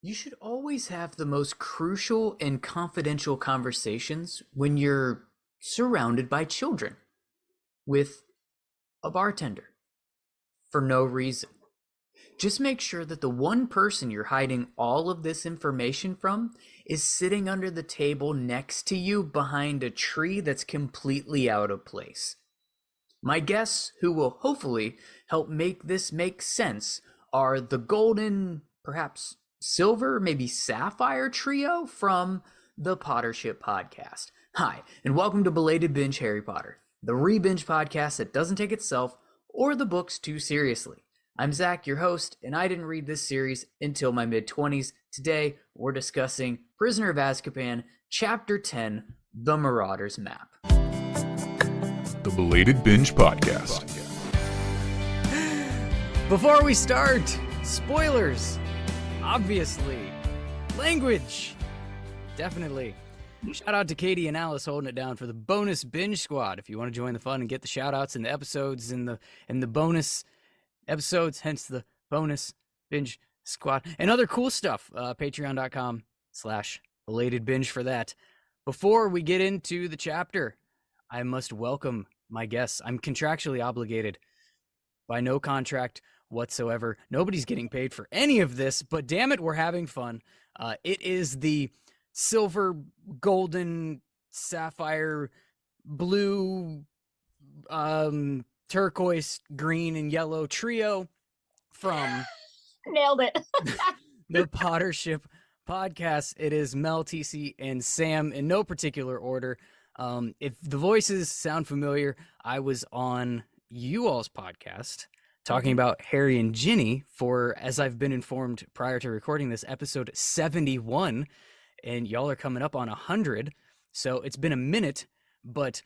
You should always have the most crucial and confidential conversations when you're surrounded by children with a bartender for no reason. Just make sure that the one person you're hiding all of this information from is sitting under the table next to you behind a tree that's completely out of place. My guests, who will hopefully help make this make sense, are the golden, perhaps silver, maybe sapphire trio from the Pottership Podcast. Hi, and welcome to Belated Binge Harry Potter, the re-binge podcast that doesn't take itself or the books too seriously. I'm Zach, your host, and I didn't read this series until my mid-20s. Today, we're discussing Prisoner of Azkaban, Chapter 10, The Marauders Map. The Belated Binge Podcast. Before we start, spoilers, obviously, language, definitely. Shout out to Katie and Alice holding it down for the bonus binge squad. If you want to join the fun and get the shout outs and the episodes and the bonus episodes, hence the bonus binge squad and other cool stuff, patreon.com/belatedbinge for that. Before we get into the chapter, I must welcome my guests. I'm contractually obligated by no contract whatsoever. Nobody's getting paid for any of this, but damn it, we're having fun. It is the silver, golden, sapphire, blue, turquoise, green, and yellow trio from Nailed it. the Pottership Podcast. It is Mel, TC, and Sam in no particular order. If the voices sound familiar, I was on you all's podcast talking about Harry and Ginny for, as I've been informed prior to recording this, episode 71, and y'all are coming up on 100. So it's been a minute, but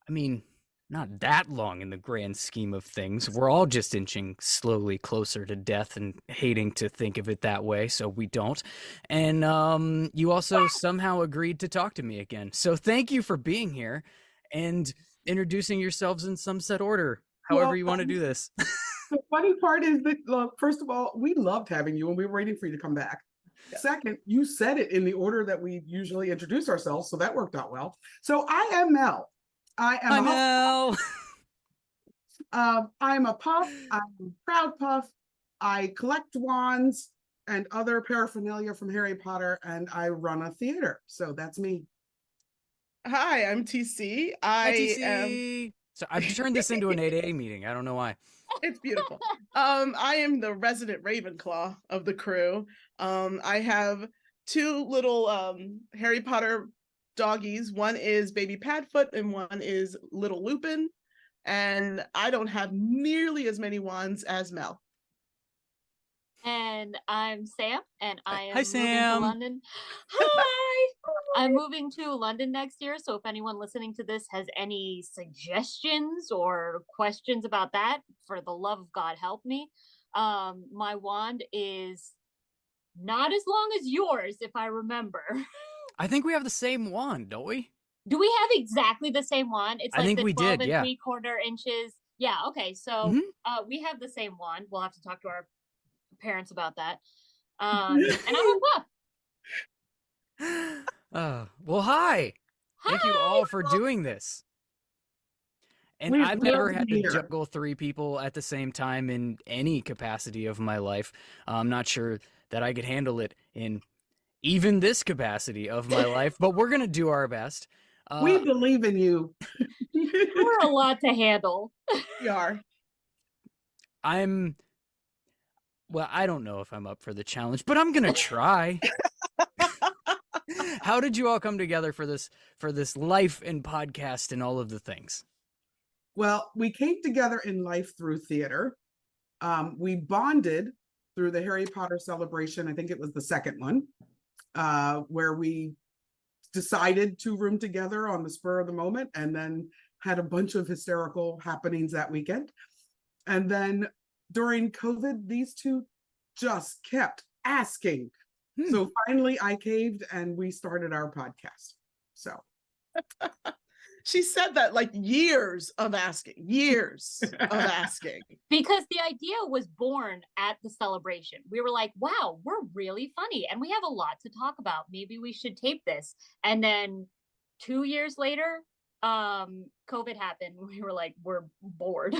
I mean, not that long in the grand scheme of things. We're all just inching slowly closer to death and hating to think of it that way, so we don't. And you also somehow agreed to talk to me again. So thank you for being here and introducing yourselves in some set order, however you want to do this. The funny part is that, first of all, we loved having you and we were waiting for you to come back. Yeah. Second, you said it in the order that we usually introduce ourselves, so that worked out well. So I am Mel. I'm a puff. I'm a proud puff. I collect wands and other paraphernalia from Harry Potter, and I run a theater. So that's me. Hi, I'm TC. Hi, TC. So I've turned this into an 8A meeting. I don't know why. It's beautiful. I am the resident Ravenclaw of the crew. I have two little Harry Potter doggies. One is baby Padfoot and one is little Lupin, and I don't have nearly as many wands as Mel. And I'm Sam, and I am Hi, Sam. moving to London. Hi! I'm moving to London next year, so if anyone listening to this has any suggestions or questions about that, for the love of God, help me. My wand is not as long as yours, if I remember. I think we have the same wand, don't we? Do we have exactly the same wand? It's like I think the we 12 did, and 3/4 inches. Yeah, okay. So we have the same wand. We'll have to talk to our parents about that. And I'm a puff. Well, hi. Thank you all for doing this. And I've never had to juggle three people at the same time in any capacity of my life. I'm not sure that I could handle it in even this capacity of my life, but we're going to do our best. We believe in you. We're a lot to handle. We are. Well, I don't know if I'm up for the challenge, but I'm going to try. How did you all come together for this life and podcast and all of the things? Well, we came together in life through theater. We bonded through the Harry Potter celebration. I think it was the second one, where we decided to room together on the spur of the moment and then had a bunch of hysterical happenings that weekend. And then during COVID, these two just kept asking. So finally I caved and we started our podcast. So She said that like years of asking. Because the idea was born at the celebration. We were like, wow, we're really funny and we have a lot to talk about. Maybe we should tape this. And then 2 years later, COVID happened. We were like, we're bored.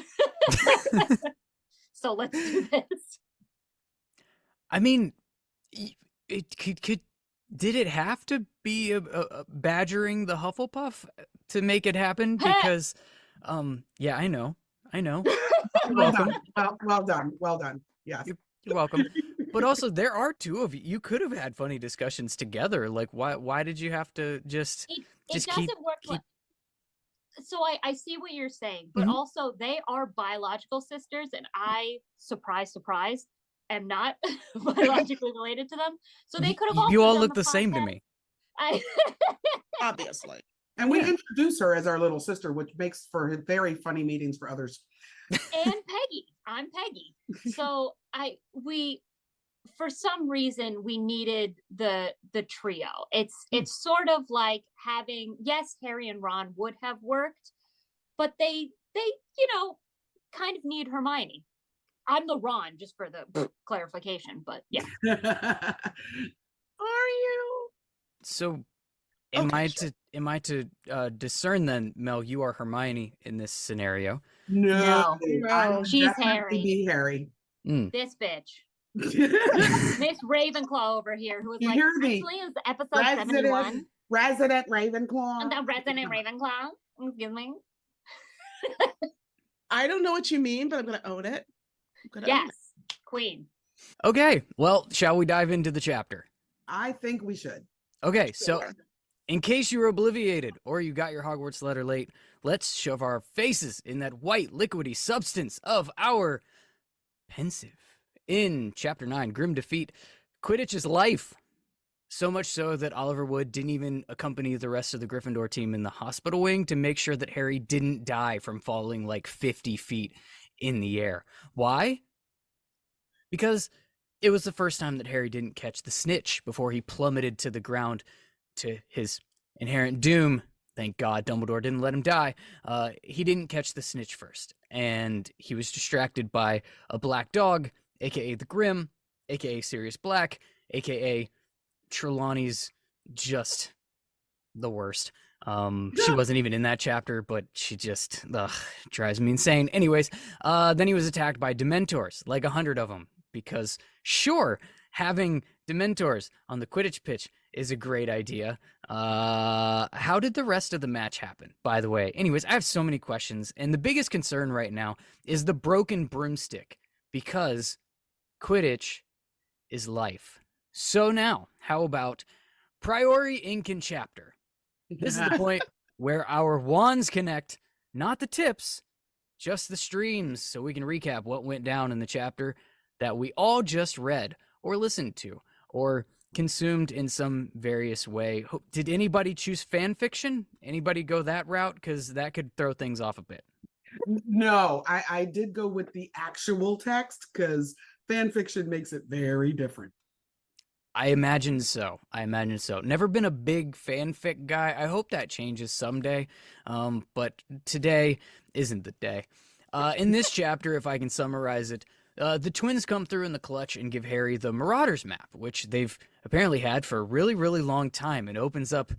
So let's do this. I mean, it could did it have to be a badgering the Hufflepuff to make it happen? Because, yeah, I know. You're welcome. Well done. Yes. You're welcome. But also, there are two of you. You could have had funny discussions together. Like, why did you have to just It just doesn't keep? work. So I see what you're saying, but also they are biological sisters, and I, surprise, am not biologically related to them. So they could have also You all done look the same to me. Obviously. And we introduce her as our little sister, which makes for very funny meetings for others. And Peggy. I'm Peggy. So for some reason we needed the trio. It's sort of like having, yes, Harry and Ron would have worked, but they kind of need Hermione. I'm the Ron, just for the clarification, but yeah. Are you? So, am I to discern then, Mel? You are Hermione in this scenario. No. She's Definitely Harry. Be Harry. This bitch. Miss Ravenclaw over here, who was like, actually, it's episode 71. Resident Ravenclaw. And the Resident Ravenclaw. Excuse me. I don't know what you mean, but I'm going to own it. Yes, queen. Okay, well, shall we dive into the chapter? I think we should. Okay, so in case you were obliviated or you got your Hogwarts letter late, let's shove our faces in that white liquidy substance of our pensive. In Chapter 9, Grim Defeat, Quidditch is life. So much so that Oliver Wood didn't even accompany the rest of the Gryffindor team in the hospital wing to make sure that Harry didn't die from falling like 50 feet in the air. Why? Because it was the first time that Harry didn't catch the snitch before he plummeted to the ground to his inherent doom. Thank God Dumbledore didn't let him die. He didn't catch the snitch first, and he was distracted by a black dog, aka the Grim, aka Sirius Black, aka Trelawney's just the worst. She wasn't even in that chapter, but she just drives me insane. Anyways, then he was attacked by Dementors, like 100 of them, because sure, having Dementors on the Quidditch pitch is a great idea. How did the rest of the match happen, by the way? Anyways, I have so many questions, and the biggest concern right now is the broken broomstick, because Quidditch is life. So now, how about Priori Incan chapter? This is the point where our wands connect, not the tips, just the streams, so we can recap what went down in the chapter that we all just read or listened to or consumed in some various way. Did anybody choose fan fiction? Anybody go that route? Because that could throw things off a bit. No, I did go with the actual text because fan fiction makes it very different. I imagine so. Never been a big fanfic guy. I hope that changes someday. But today isn't the day. In this chapter, if I can summarize it, the twins come through in the clutch and give Harry the Marauders Map, which they've apparently had for a really, really long time, and opens up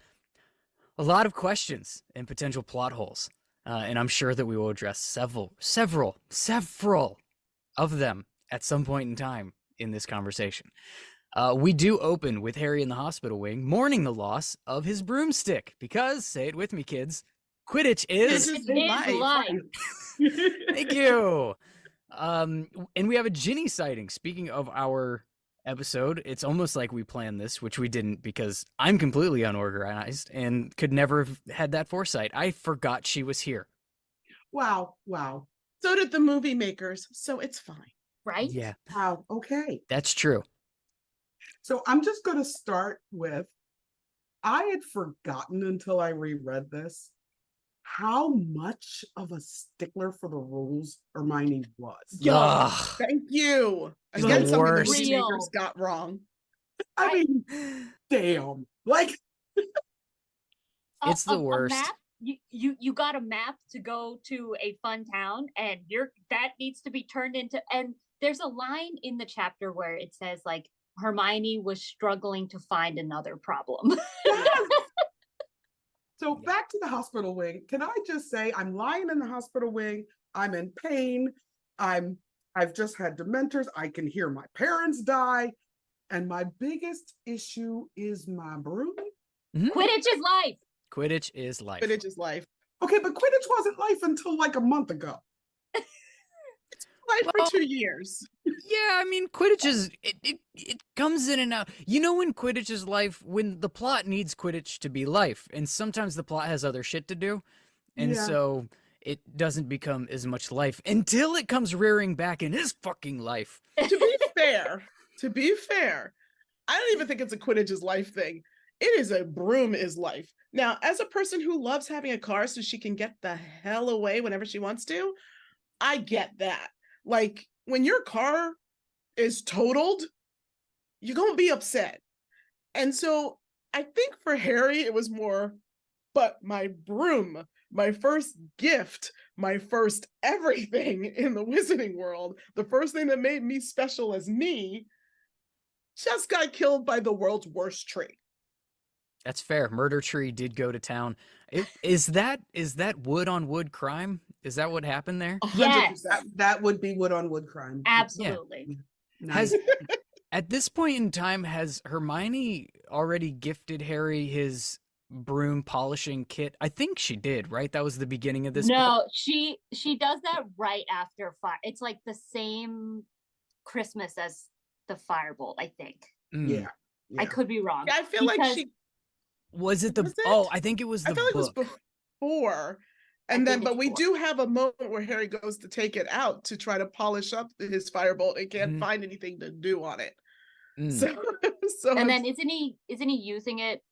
a lot of questions and potential plot holes. And I'm sure that we will address several of them at some point in time in this conversation. We do open with Harry in the hospital wing, mourning the loss of his broomstick, because, say it with me, kids, Quidditch is life. Thank you. And we have a Ginny sighting. Speaking of our episode, it's almost like we planned this, which we didn't, because I'm completely unorganized and could never have had that foresight. I forgot she was here. Wow. So did the movie makers, so it's fine. Right? Yeah. Wow. Okay. That's true. So I'm just going to start with, I had forgotten until I reread this how much of a stickler for the rules Hermione was. Yeah, thank you. She's Again, the something the worst. movie makers got wrong. I mean, damn. Like, It's the worst. A map you got a map to go to a fun town, and that needs to be turned into. And there's a line in the chapter where it says like Hermione was struggling to find another problem. So back to the hospital wing. Can I just say I'm lying in the hospital wing. I'm in pain. I've just had dementors. I can hear my parents die. And my biggest issue is my broom. Quidditch is life. Quidditch is life. Quidditch is life. Okay, but Quidditch wasn't life until like a month ago. Life for 2 years. Yeah, I mean, Quidditch is it comes in and out. You know when Quidditch is life? When the plot needs Quidditch to be life, and sometimes the plot has other shit to do, and so it doesn't become as much life until it comes rearing back in his fucking life. To be fair, I don't even think it's a Quidditch is life thing. It is a broom is life. Now, as a person who loves having a car so she can get the hell away whenever she wants to, I get that. Like, when your car is totaled, you're going to be upset. And so I think for Harry, it was more, but my broom, my first gift, my first everything in the wizarding world, the first thing that made me special as me, just got killed by the world's worst tree. That's fair. Murder Tree did go to town. Is that wood on wood crime? Is that what happened there? 100%. Yes. That would be wood on wood crime. Absolutely. Nice. At this point in time, has Hermione already gifted Harry his broom polishing kit? I think she did, right? That was the beginning of this book. No, she does that right after fire. It's like the same Christmas as the firebolt, I think. Yeah. I could be wrong. I feel like she Was it the Was it? Oh, I think it was the I feel like book. it was before. I And then, think but it's we before. do have a moment where Harry goes to take it out to try to polish up his firebolt and can't Mhm. find anything to do on it. Mm. So And then isn't he using it?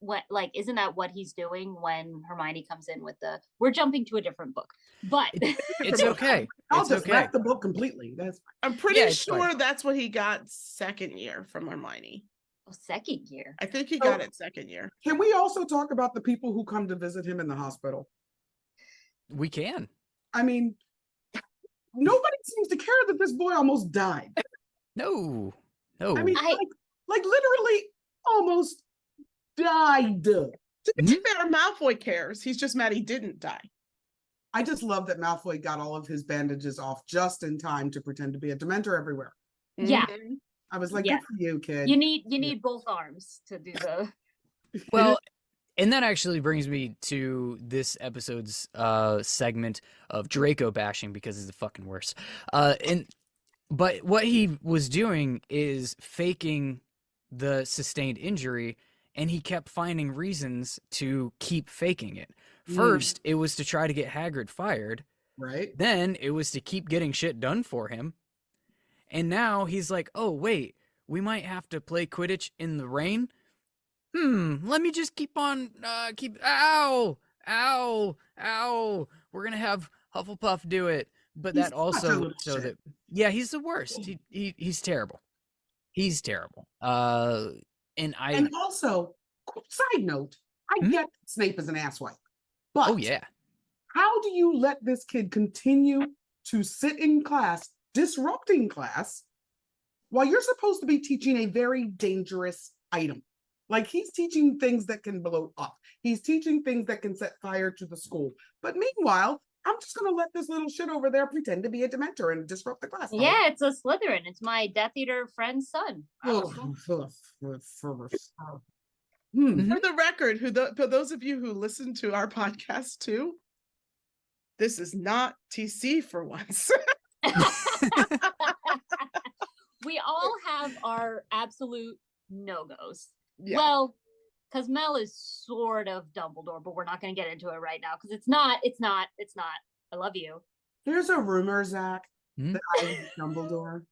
What, like, isn't that what he's doing when Hermione comes in with the? We're jumping to a different book, but It's okay. I'll It's just okay. wrap the book completely. That's I'm pretty Yeah, it's fine. sure that's what he got second year from Hermione. second year. I think he Oh. got it second year. Can we also talk about the people who come to visit him in the hospital? We can. I mean, nobody seems to care that this boy almost died. No. No. I mean, like literally almost died. To be fair, Malfoy cares. He's just mad he didn't die. I just love that Malfoy got all of his bandages off just in time to pretend to be a Dementor everywhere. Yeah. Mhm. I was like, Yeah. good for you, kid. You need both arms to do the. Well, and that actually brings me to this episode's segment of Draco bashing because he's the fucking worst. But what he was doing is faking the sustained injury, and he kept finding reasons to keep faking it. First, it was to try to get Hagrid fired. Right? Then it was to keep getting shit done for him. And now he's like, oh, wait, we might have to play Quidditch in the rain. Let me just keep on, ow, we're going to have Hufflepuff do it. But He's that such a also, little so shit. that, yeah, he's the worst. He's terrible. He's terrible. And also, side note, I Hmm? get that Snape is an asswipe. But oh, yeah. how do you let this kid continue to sit in class, disrupting class, while you're supposed to be teaching a very dangerous item? Like, he's teaching things that can blow up. He's teaching things that can set fire to the school. But meanwhile, I'm just going to let this little shit over there pretend to be a Dementor and disrupt the class. Yeah, it's a Slytherin. It's my Death Eater friend's son. Hmm. For the record, for those of you who listen to our podcast too, this is not TC for once. We all have our absolute no-goes. Yeah. Well, because Mel is sort of Dumbledore, but we're not going to get into it right now because it's not. I love you. There's a rumor, Zach, Hmm? that I am Dumbledore.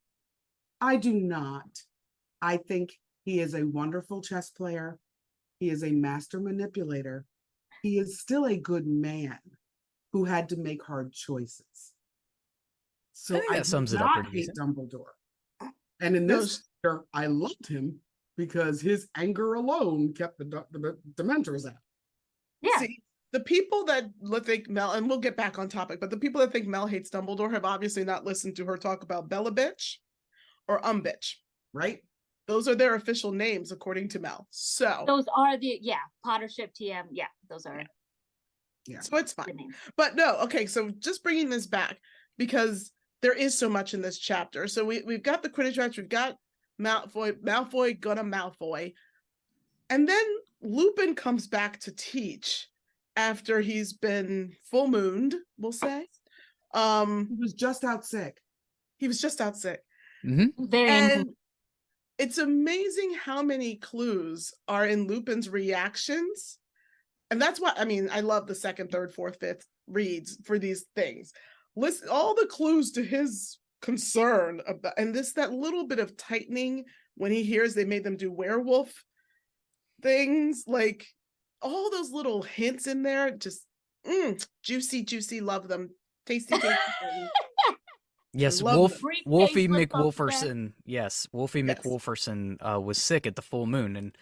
I do not. I think he is a wonderful chess player. He is a master manipulator. He is still a good man who had to make hard choices. So I think that do sums it up not pretty hate decent. Dumbledore. And in this chapter, I loved him because his anger alone kept the Dementors out. Yeah. See, the people that think Mel, and we'll get back on topic, but the people that think Mel hates Dumbledore have obviously not listened to her talk about Bella Bitch or Bitch. Right? Those are their official names according to Mel. So Those are the Pottership TM. Yeah, those are. Yeah. So it's fine. But no, okay, so just bringing this back, because there is so much in this chapter. So we've got the Quidditch match, we've got Malfoy gonna Malfoy. And then Lupin comes back to teach after he's been full mooned, we'll say. He was just out sick. Very And it's amazing how many clues are in Lupin's reactions. And that's why, I mean, I love the second, third, fourth, fifth reads for these things. Listen, all the clues to his concern about, and that little bit of tightening when he hears they made them do werewolf things, like all those little hints in there, just juicy, love them. Tasty. Yes, Wolfie McWolferson. Yes, Wolfie McWolferson was sick at the full moon, and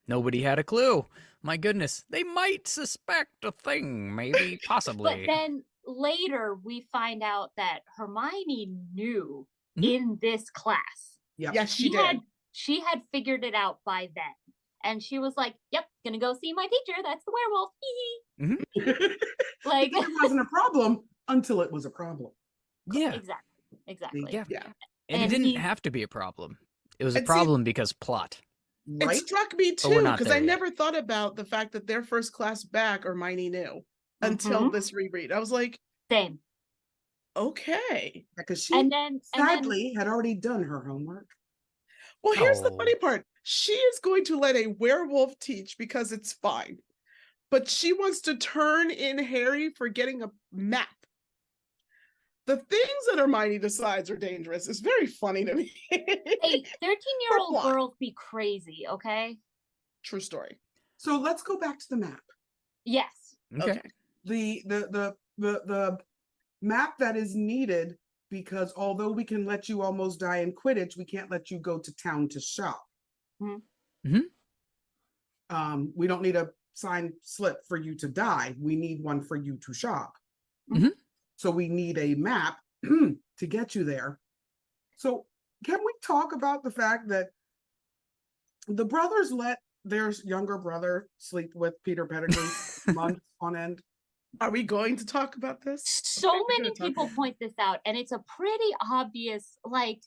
nobody had a clue. My goodness, they might suspect a thing, maybe, possibly. But then later we find out that Hermione knew in this class. Yep. Yes, she did. She had figured it out by then. And she was like, yep, gonna go see my teacher. That's the werewolf. Like, it wasn't a problem until it was a problem. Yeah. Exactly. Yeah. And it didn't have to be a problem. It was a problem because plot. Right? It struck me too, because I never thought about the fact that their first class back, Hermione knew until this reread. I was like, same. Okay. Because she sadly had already done her homework. Well, here's the funny part. She is going to let a werewolf teach because it's fine. But she wants to turn in Harry for getting a map. The things that Hermione decides are dangerous is very funny to me. Hey, 13-year-old girls be crazy, okay? True story. So let's go back to the map. Yes. Okay. The map that is needed, because although we can let you almost die in Quidditch, we can't let you go to town to shop. We don't need a signed slip for you to die. We need one for you to shop. So we need a map to get you there. So can we talk about the fact that the brothers let their younger brother sleep with Peter Pettigrew months on end? Are we going to talk about this? So many people point this out, and it's a pretty obvious, like,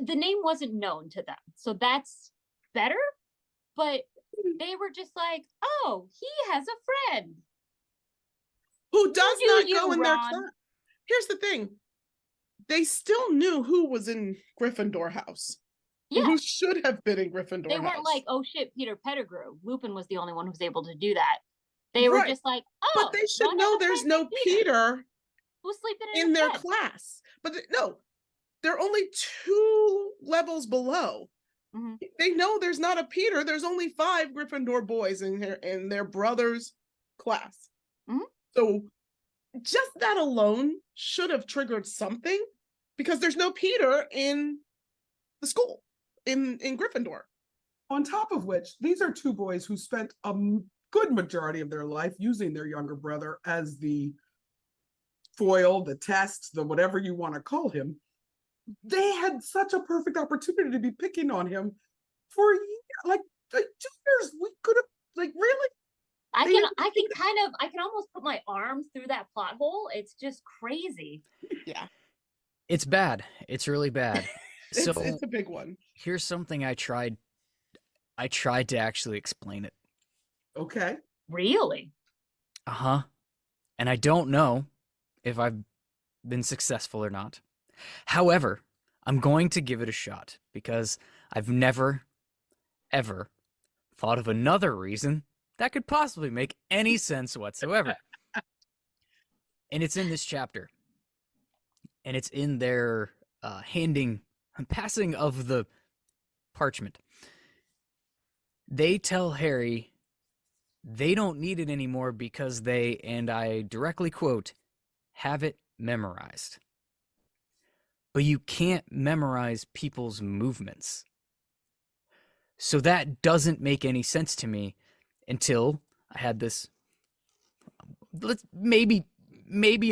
the name wasn't known to them, so that's better. But they were just like, oh, he has a friend who does not go in their class. Here's the thing. They still knew who was in Gryffindor house. Yeah. Who should have been in Gryffindor house. They weren't like, oh shit, Peter Pettigrew. Lupin was the only one who was able to do that. They were just like, oh. But they should know there's no Peter who's sleeping in their class. But no, they're only 2 levels below. They know there's not a Peter. There's only 5 Gryffindor boys in their brother's class. So just that alone should have triggered something, because there's no Peter in the school in Gryffindor. On top of which, these are 2 boys who spent a good majority of their life using their younger brother as the foil, the test, the whatever you want to call him. They had such a perfect opportunity to be picking on him for a year, like 2 years. We could have, like, really. I can almost put my arms through that plot hole. It's just crazy. Yeah. It's bad. It's really bad. It's a big one. Here's something I tried to actually explain it. Okay. Really? And I don't know if I've been successful or not. However, I'm going to give it a shot, because I've never, ever thought of another reason that could possibly make any sense whatsoever. And it's in this chapter. And it's in their passing of the parchment. They tell Harry they don't need it anymore because they, and I directly quote, have it memorized. But you can't memorize people's movements. So that doesn't make any sense to me until I had this, maybe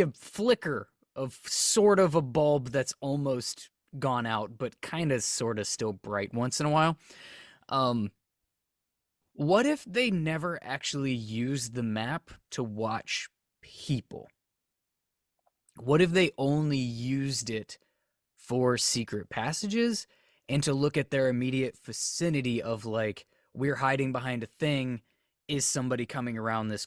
a flicker of sort of a bulb that's almost gone out, but kind of sort of still bright once in a while. What if they never actually used the map to watch people? What if they only used it for secret passages and to look at their immediate vicinity of like, we're hiding behind a thing. Is somebody coming around this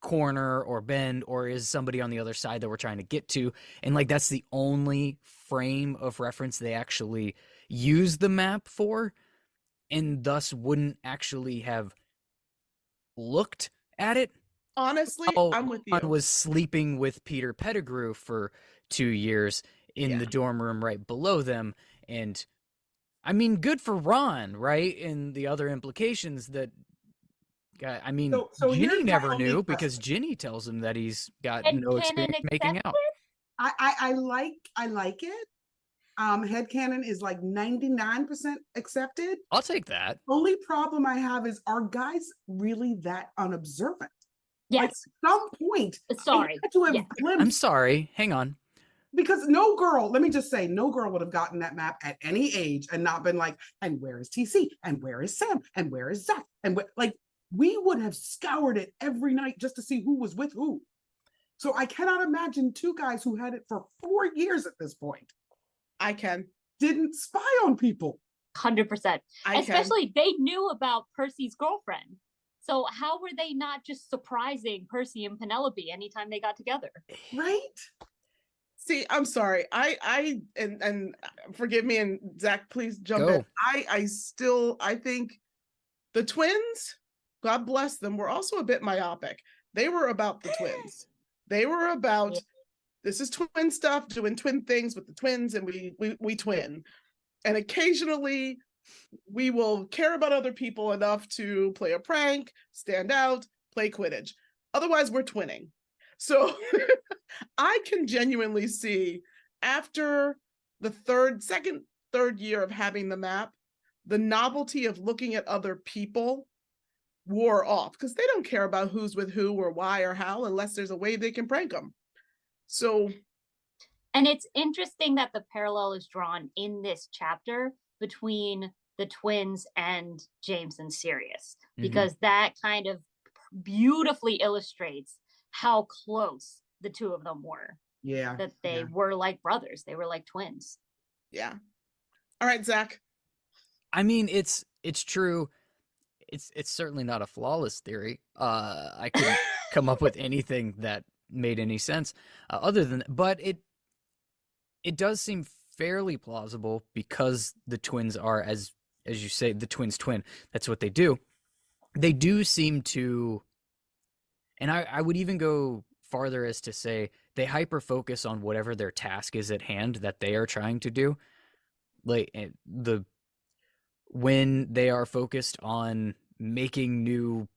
corner or bend, or is somebody on the other side that we're trying to get to? And like, that's the only frame of reference they actually use the map for, and thus wouldn't actually have looked at it. Honestly, I'm with you. I was sleeping with Peter Pettigrew for 2 years in the dorm room right below them. And I mean, good for Ron, right? And the other implications that, I mean, So Ginny here's my never only knew question. because Ginny tells him that he's got And no experience canon making out. I like it. Headcanon is like 99% accepted. I'll take that. Only problem I have is, are guys really that unobservant? Like, Yes. at some point, Sorry. I had to have Yes. glimpsed, I'm sorry. Hang on. because no girl, let me just say, no girl would have gotten that map at any age and not been like, and where is TC? And where is Sam? And where is Zach? And like, we would have scoured it every night just to see who was with who. So I cannot imagine two guys who had it for 4 years at this point I can. didn't spy on people. 100%. I can. Especially they knew about Percy's girlfriend. So how were they not just surprising Percy and Penelope anytime they got together? Right? See, I'm sorry. I and forgive me, and Zach, please jump Go. in. I think the twins, God bless them, were also a bit myopic. They were about the twins. They were about, this is twin stuff, doing twin things with the twins, and we twin. And occasionally we will care about other people enough to play a prank, stand out, play Quidditch. Otherwise, we're twinning. So I can genuinely see, after the third year of having the map, the novelty of looking at other people wore off, because they don't care about who's with who or why or how, unless there's a way they can prank them. So, And it's interesting that the parallel is drawn in this chapter between the twins and James and Sirius, because that kind of beautifully illustrates how close the two of them were. Yeah. That they were like brothers. They were like twins. yeah. All right, Zach. I mean, it's true. It's certainly not a flawless theory. I couldn't come up with anything that made any sense other than, but it does seem fairly plausible because the twins are, as you say, the twins twin. That's what they do. They do seem to, and I would even go farther as to say they hyper focus on whatever their task is at hand that they are trying to do. Like when they are focused on making new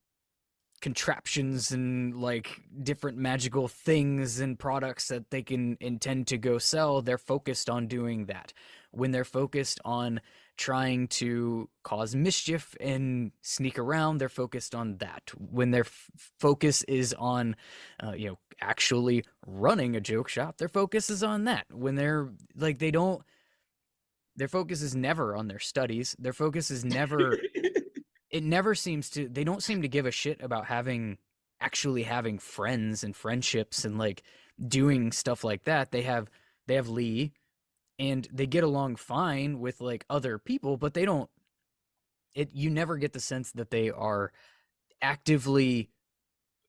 contraptions and like different magical things and products that they can intend to go sell, they're focused on doing that. When they're focused on trying to cause mischief and sneak around, they're focused on that. When their focus is on actually running a joke shop, their focus is on that. When they're like, their focus is never on their studies. Their focus is never it never seems to, they don't seem to give a shit about actually having friends and friendships and like doing stuff like that. They have Lee, and they get along fine with like other people, but they don't, you never get the sense that they are actively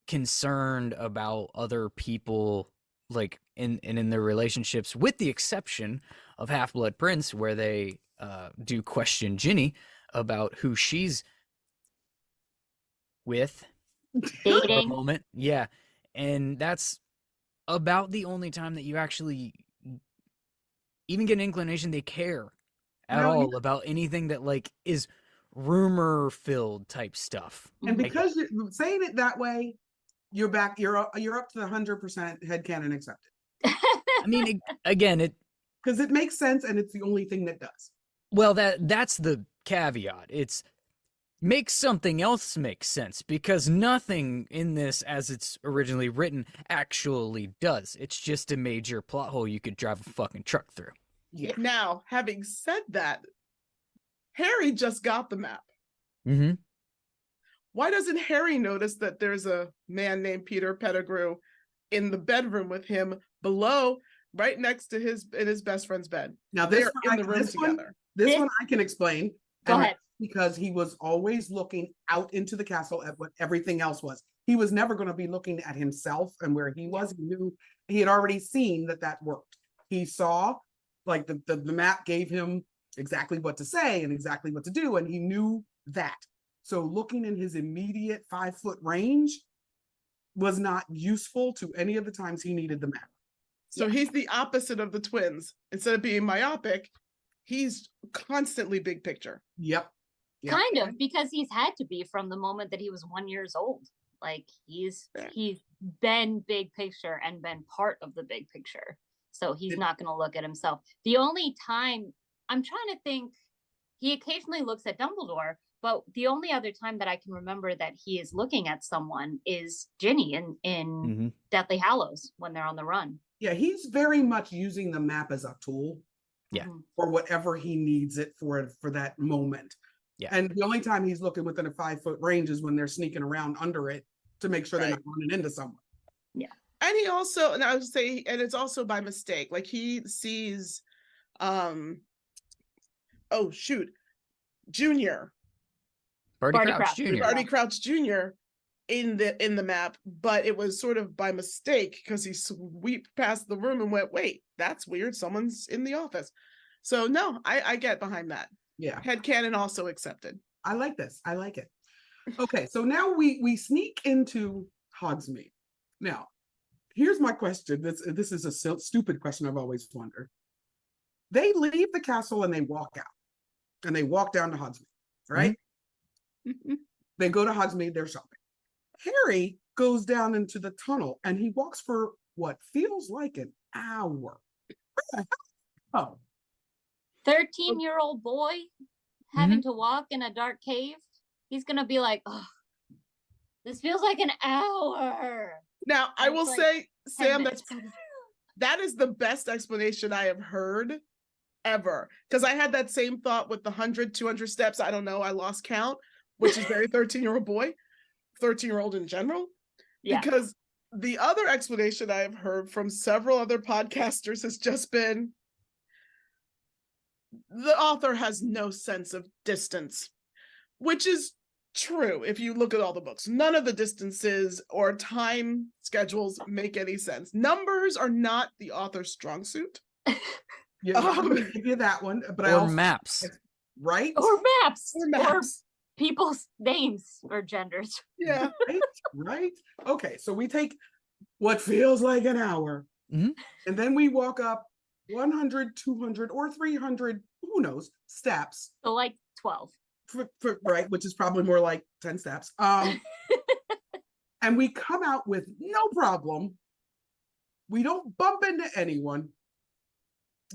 concerned about other people, like in their relationships, with the exception of Half-Blood Prince, where they do question Ginny about who she's with for a moment. Yeah. And that's about the only time that you actually even get an inclination they care at all about anything that like is rumor filled type stuff. And because you're saying it that way, you're back, you're up to the 100% headcanon accepted. I mean, again, because it makes sense and it's the only thing that does. Well, that's the caveat. It's Make something else make sense, because nothing in this, as it's originally written, actually does. It's just a major plot hole you could drive a fucking truck through. Yeah. Now, having said that, Harry just got the map. Mm-hmm. Why doesn't Harry notice that there's a man named Peter Pettigrew in the bedroom with him below, right next to his best friend's bed? Now They're in the room together. This one I can explain. Go and ahead. Because he was always looking out into the castle at what everything else was. He was never going to be looking at himself and where he was. He knew he had already seen that worked. He saw, like, the map gave him exactly what to say and exactly what to do, and he knew that. So looking in his immediate 5-foot range was not useful to any of the times he needed the map. So he's the opposite of the twins. Instead of being myopic, he's constantly big picture. Yep. Yeah. Kind of, because he's had to be from the moment that he was 1 year old. Like he's been big picture and been part of the big picture. So he's not going to look at himself. The only time I'm trying to think, he occasionally looks at Dumbledore, but the only other time that I can remember that he is looking at someone is Ginny in Deathly Hallows when they're on the run. Yeah, he's very much using the map as a tool. Yeah. For whatever he needs it for that moment. Yeah. And the only time he's looking within a 5-foot range is when they're sneaking around under it to make sure they're not running into someone. Yeah. And he also, and I would say, and it's also by mistake. Like he sees, Junior. Barty Crouch Jr. Barty Crouch Jr. in the map, but it was sort of by mistake because he swept past the room and went, wait, that's weird. Someone's in the office. So no, I get behind that. Yeah. Headcanon also accepted. I like this. I like it. Okay, so now we sneak into Hogsmeade. Now, here's my question. This is a stupid question I've always wondered. They leave the castle and they walk out. And they walk down to Hogsmeade, right? Mm-hmm. They go to Hogsmeade, they're shopping. Harry goes down into the tunnel and he walks for what feels like an hour. Oh. 13-year-old boy having to walk in a dark cave. He's going to be like, oh, this feels like an hour. Now, I will say, Sam, that is the best explanation I have heard ever. Because I had that same thought with the 100, 200 steps. I don't know. I lost count, which is very 13-year-old boy, 13-year-old in general. Yeah. Because the other explanation I have heard from several other podcasters has just been, the author has no sense of distance, which is true if you look at all the books. None of the distances or time schedules make any sense. Numbers are not the author's strong suit. Yeah, I'm going to give you that one. But I also, maps. Right? Or maps. Or people's names or genders. Yeah. Right? Okay, so we take what feels like an hour, and then we walk up 100, 200, or 300, who knows, steps. So like 12. Right, which is probably more like 10 steps. And we come out with no problem. We don't bump into anyone.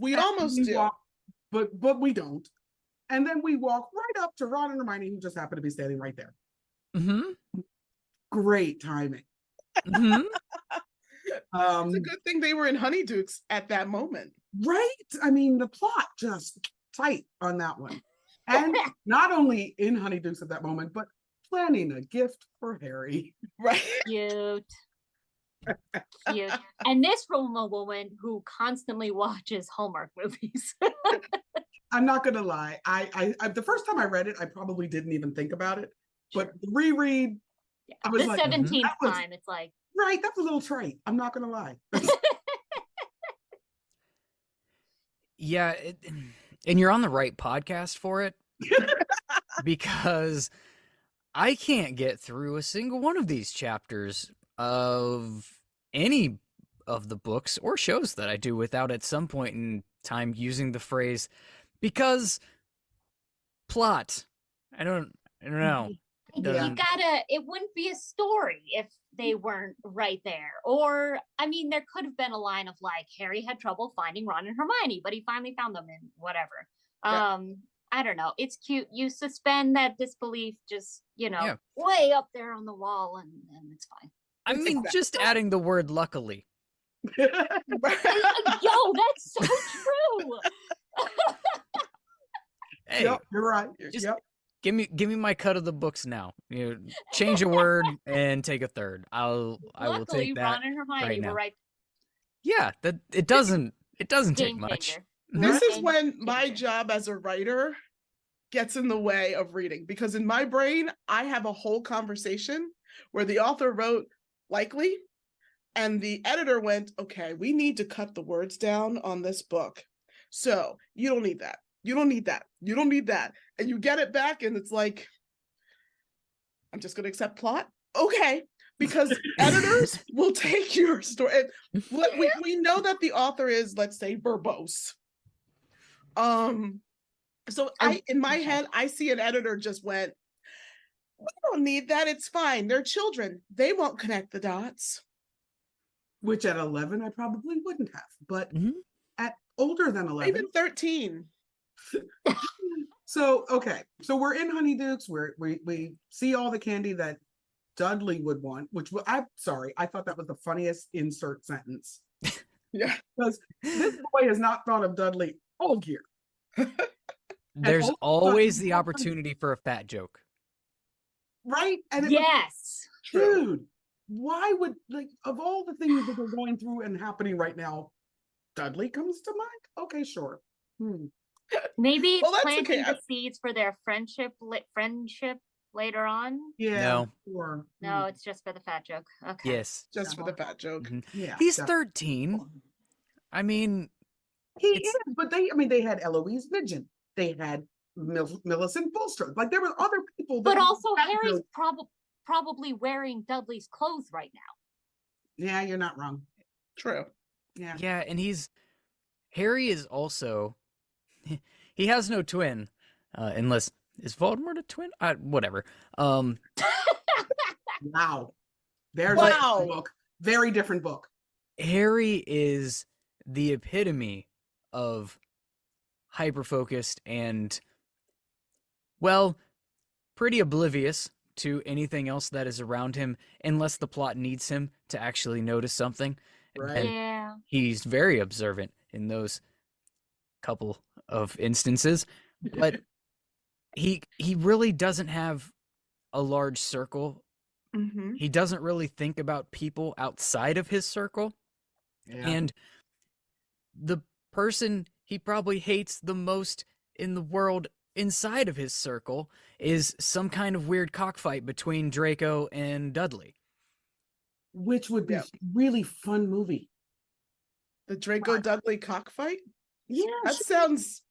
We almost do. Walk, but we don't. And then we walk right up to Ron and Hermione, who just happen to be standing right there. Mm-hmm. Great timing. Mm-hmm. It's a good thing they were in Honeydukes at that moment. Right? I mean, the plot just tight on that one. And not only in Honeydukes at that moment, but planning a gift for Harry. Right. Cute. Cute. And this from a woman who constantly watches Hallmark movies. I'm not gonna lie. I the first time I read it, I probably didn't even think about it. But the reread, I was the like, 17th time, it's like, right, that's a little trite. I'm not gonna lie. Yeah, and you're on the right podcast for it. Because I can't get through a single one of these chapters of any of the books or shows that I do without at some point in time using the phrase, because plot. I don't know. It wouldn't be a story if they weren't right there. Or, I mean, there could have been a line of like, Harry had trouble finding Ron and Hermione, but he finally found them and whatever. Yeah. I don't know. It's cute. You suspend that disbelief, just Yeah. way up there on the wall, and it's fine. I mean, just adding the word luckily. Yo, that's so true. Hey, Yep, you're right. just Yep. give me my cut of the books now. Change a word and take a third. I will Luckily, take that. Ron and Hermione right were now. right. Yeah, that it doesn't take Game much. changer. This is Game when my changer. job as a writer gets in the way of reading, because in my brain, I have a whole conversation where the author wrote likely, and the editor went, okay, we need to cut the words down on this book. So you don't need that. You don't need that. You don't need that. And you get it back, and it's like, I'm just going to accept plot. Okay. Because editors will take your story. We know that the author is, let's say, verbose. So in my head, I see an editor just went, we don't need that. It's fine. They're children. They won't connect the dots. Which at 11, I probably wouldn't have. But Mhm. at older than 11. Even 13. So, okay. So we're in Honeydukes. We see all the candy that Dudley would want, I'm sorry. I thought that was the funniest insert sentence. Yeah. Because this boy has not thought of Dudley all year. There's also- always the opportunity for a fat joke. Right? And Yes. dude, why would, of all the things that are going through and happening right now, Dudley comes to mind? Okay, sure. Maybe Well, that's planting okay. the seeds for their friendship later on. Yeah. No. Sure. No, it's just for the fat joke. Okay. Yes. Just for the fat joke. Mhm. Yeah. He's definitely. 13. I mean, He It's- is, but they had Eloise Vidgen. They had Millicent Bulstrode. Like there were other people. But that- also, that Harry's joke- probably wearing Dudley's clothes right now. Yeah, you're not wrong. True. Yeah. yeah, and Harry is also, he has no twin, unless, is Voldemort a twin? Whatever. Wow. There's Wow. a different book. Very different book. Harry is the epitome of hyper-focused and, well, pretty oblivious to anything else that is around him, unless the plot needs him to actually notice something. Right. And Yeah. he's very observant in those couple of instances, but he really doesn't have a large circle. Mm-hmm. He doesn't really think about people outside of his circle. Yeah. And the person he probably hates the most in the world inside of his circle is some kind of weird cockfight between Draco and Dudley. Which would be Yeah. really fun movie. The Draco Dudley cockfight? Yeah. That sounds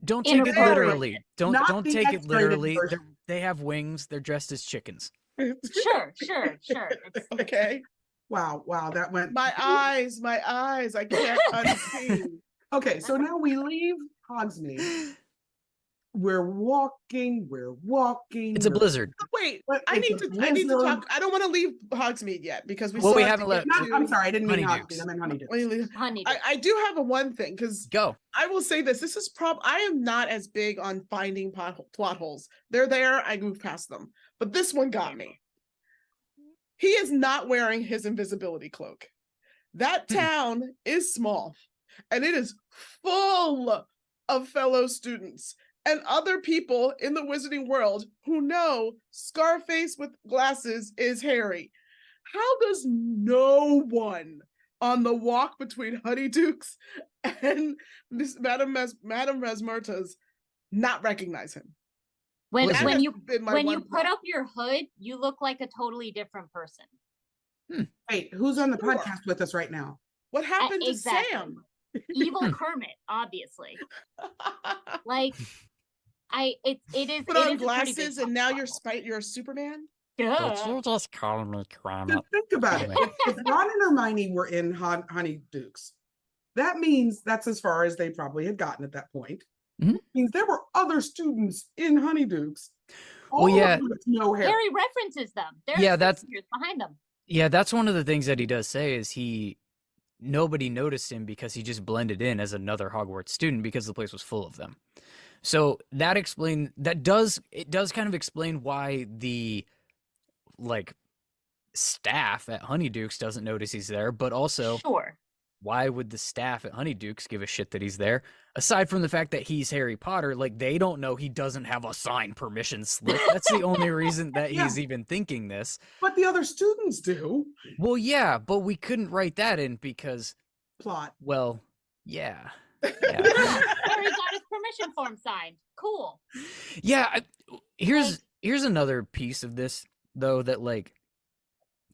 Don't take it Inappropriate. literally. Don't Not the take it X-rated literally. version. They have wings. They're dressed as chickens. Sure. It's- okay. Wow. That went. My eyes. I can't unsee. Okay, so now we leave Hogsmeade. We're walking. It's a we're- blizzard. Wait, But I it's need a to blizzard. talk. I don't want to leave Hogsmeade yet because we Well, still we have haven't to left- get Not, to- I'm sorry, I didn't mean Honeydukes. Hogsmeade. I meant Honeydukes. Wait, wait, Honey. I do have a one thing because Go. I will say this. This is I am not as big on finding plot holes. They're there. I move past them. But this one got me. He is not wearing his invisibility cloak. That town is small and it is full of fellow students and other people in the wizarding world who know Scarface with glasses is Harry. How does no one on the walk between Honeydukes and this Madam Rosmerta's not recognize him? When Listen. when you Been my when you one put problem. up your hood, you look like a totally different person. Wait, who's on the Sure. podcast with us right now? What happened to exactly. Sam? Evil Kermit, obviously. Like, it is. Put it on is a pretty big glasses and now you're problem. you're Superman? Duh. just call me So think about it. If Ron and Hermione were in Honeydukes, that means that's as far as they probably had gotten at that point. Mhm. It means there were other students in Honeydukes. Well, all of yeah. them with no hair. Harry references them. There's Yeah, that's- sisters behind them. Yeah, that's one of the things that he does say is nobody noticed him because he just blended in as another Hogwarts student because the place was full of them. So it does kind of explain why the like staff at Honeydukes doesn't notice he's there, but also Sure. why would the staff at Honeydukes give a shit that he's there? Aside from the fact that he's Harry Potter, like they don't know he doesn't have a signed permission slip. That's the only reason that Yeah. he's even thinking this. But the other students do. Well, yeah, but we couldn't write that in because, Plot. well, yeah. Harry got his permission form signed. Cool. Yeah, here's another piece of this though that like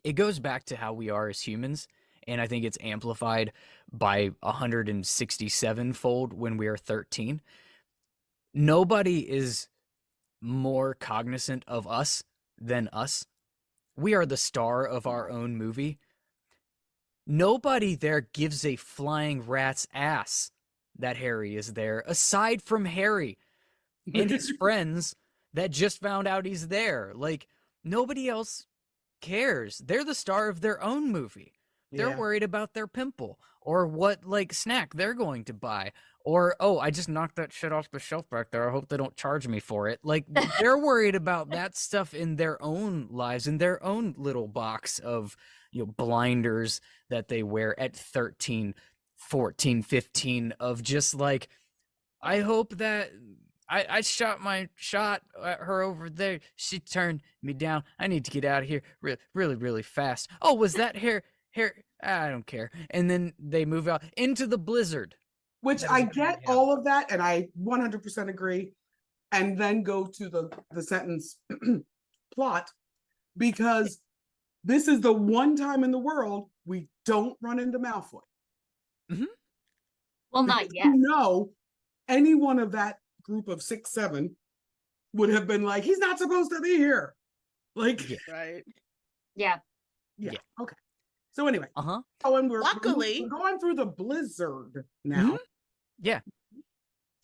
it goes back to how we are as humans, and I think it's amplified by 167-fold when we are 13. Nobody is more cognizant of us than us. We are the star of our own movie. Nobody there gives a flying rat's ass that Harry is there, aside from Harry and his friends that just found out he's there. Like, nobody else cares. They're the star of their own movie. They're Yeah. worried about their pimple or what like snack they're going to buy, or oh, I just knocked that shit off the shelf back there. I hope they don't charge me for it. Like they're worried about that stuff in their own lives, in their own little box of, blinders that they wear at 13, 14, 15 of just like, I hope that I shot my shot at her over there. She turned me down. I need to get out of here really, really fast. Oh, was that hair? I don't care. And then they move out into the blizzard. Which That I is- get yeah. all of that, and I 100% agree. And then go to the sentence plot, because this is the one time in the world we don't run into Malfoy. Well, not Because yet. you know, any one of that group of 6, 7 would have been like, he's not supposed to be here. Like, Yeah. Right. Yeah. yeah. Yeah. Okay. So anyway, Uh-huh. we're Luckily- going through the blizzard now. Yeah.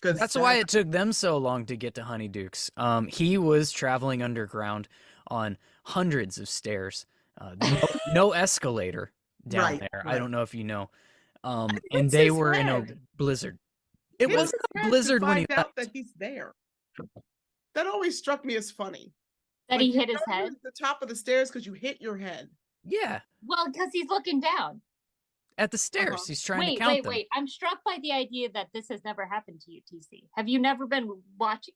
'Cause That's why it took them so long to get to Honeydukes. He was traveling underground on hundreds of stairs. No escalator down Right, there. I right. don't know if you know. And What's they his were in a head? blizzard. It Hit wasn't his a head to blizzard when he find out left. that he's there. That always struck me as funny. That he Like, you hit his know you're head. at the top of the stairs because you hit your head. Yeah, Well, because he's looking down. at the stairs. Uh-huh. He's trying to Wait, count wait, them. wait. I'm struck by the idea that this has never happened to you, TC. Have you never been watching?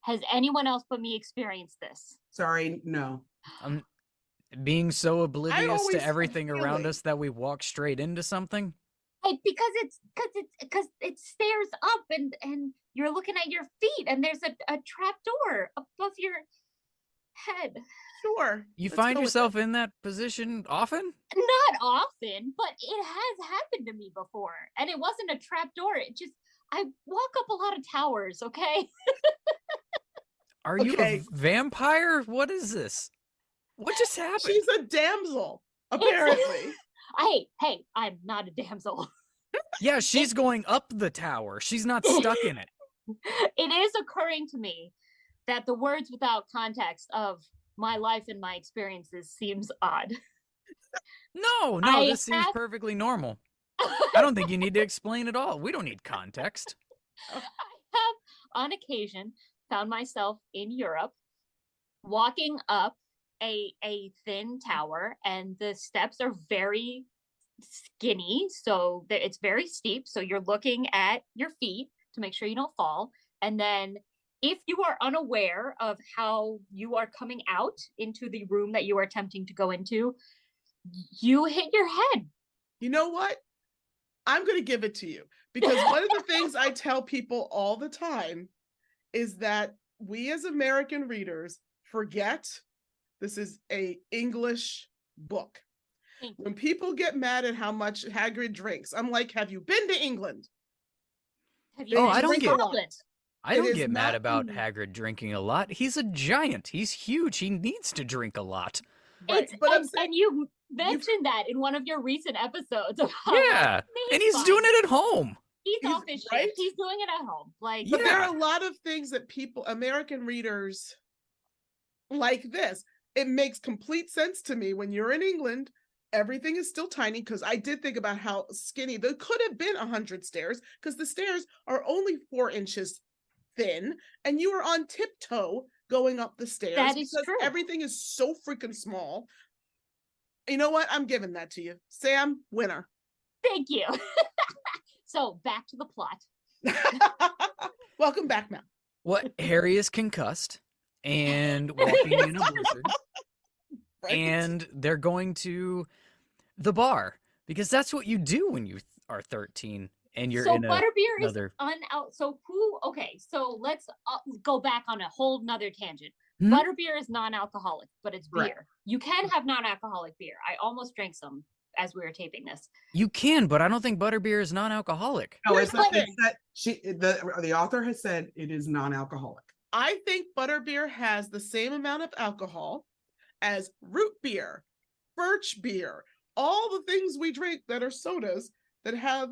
Has anyone else but me experienced this? Sorry, no. I'm being so oblivious always to everything around feeling- us that we walk straight into something. Hey, because it stairs up and you're looking at your feet and there's a trap door above your head. Sure. You let's find go with yourself it. in that position often? Not often, but it has happened to me before. And it wasn't a trap door. I walk up a lot of towers, okay? Are you a Okay. vampire? What is this? What just happened? She's a damsel, apparently. Hey, I'm not a damsel. Yeah, she's going up the tower. She's not stuck in it. It is occurring to me that the words without context of my life and my experiences seems odd. No, I this seems have- perfectly normal. I don't think you need to explain at all. We don't need context. I have, on occasion, found myself in Europe walking up a thin tower, and the steps are very skinny, so it's very steep. So you're looking at your feet to make sure you don't fall. And then if you are unaware of how you are coming out into the room that you are attempting to go into, you hit your head. You know what? I'm going to give it to you because one of the things I tell people all the time is that we as American readers forget this is a English book. Thank you. When people get mad at how much Hagrid drinks, I'm like, have you been to England? Have Oh, been I to don't get- Scotland? I It don't is get mad not about easy. Hagrid drinking a lot. He's a giant. He's huge. He needs to drink a lot. Right, It's, but I'm and, saying, and you mentioned that in one of your recent episodes. Of how, Yeah, like, and he's fine. doing it at home. He's He's- off his right? shit. He's doing it at home. Like, but there Yeah. are a lot of things that people, American readers, like this. It makes complete sense to me when you're in England. You go to the everything is still tiny, because I did think about how skinny there could have been 100 stairs, because the stairs are only 4 inches thin, and you are on tiptoe going up the stairs. That is because true. everything is so freaking small. You know what? I'm giving that to you. Sam, winner. Thank you. So back to the plot. Welcome back, Mel. What? Harry is concussed and walking in a blizzard. Right? And they're going to the bar because that's what you do when you are 13 and you're so in butterbeer another... is so who? Okay, so let's go back on a whole nother tangent. Hmm? Butterbeer is non-alcoholic, but it's beer. Right. You can have non-alcoholic beer. I almost drank some as we were taping this. You can, but I don't think butterbeer is non-alcoholic. No, Here's it's the not, thing. the author has said it is non-alcoholic. I think butterbeer has the same amount of alcohol as root beer, birch beer, all the things we drink that are sodas that have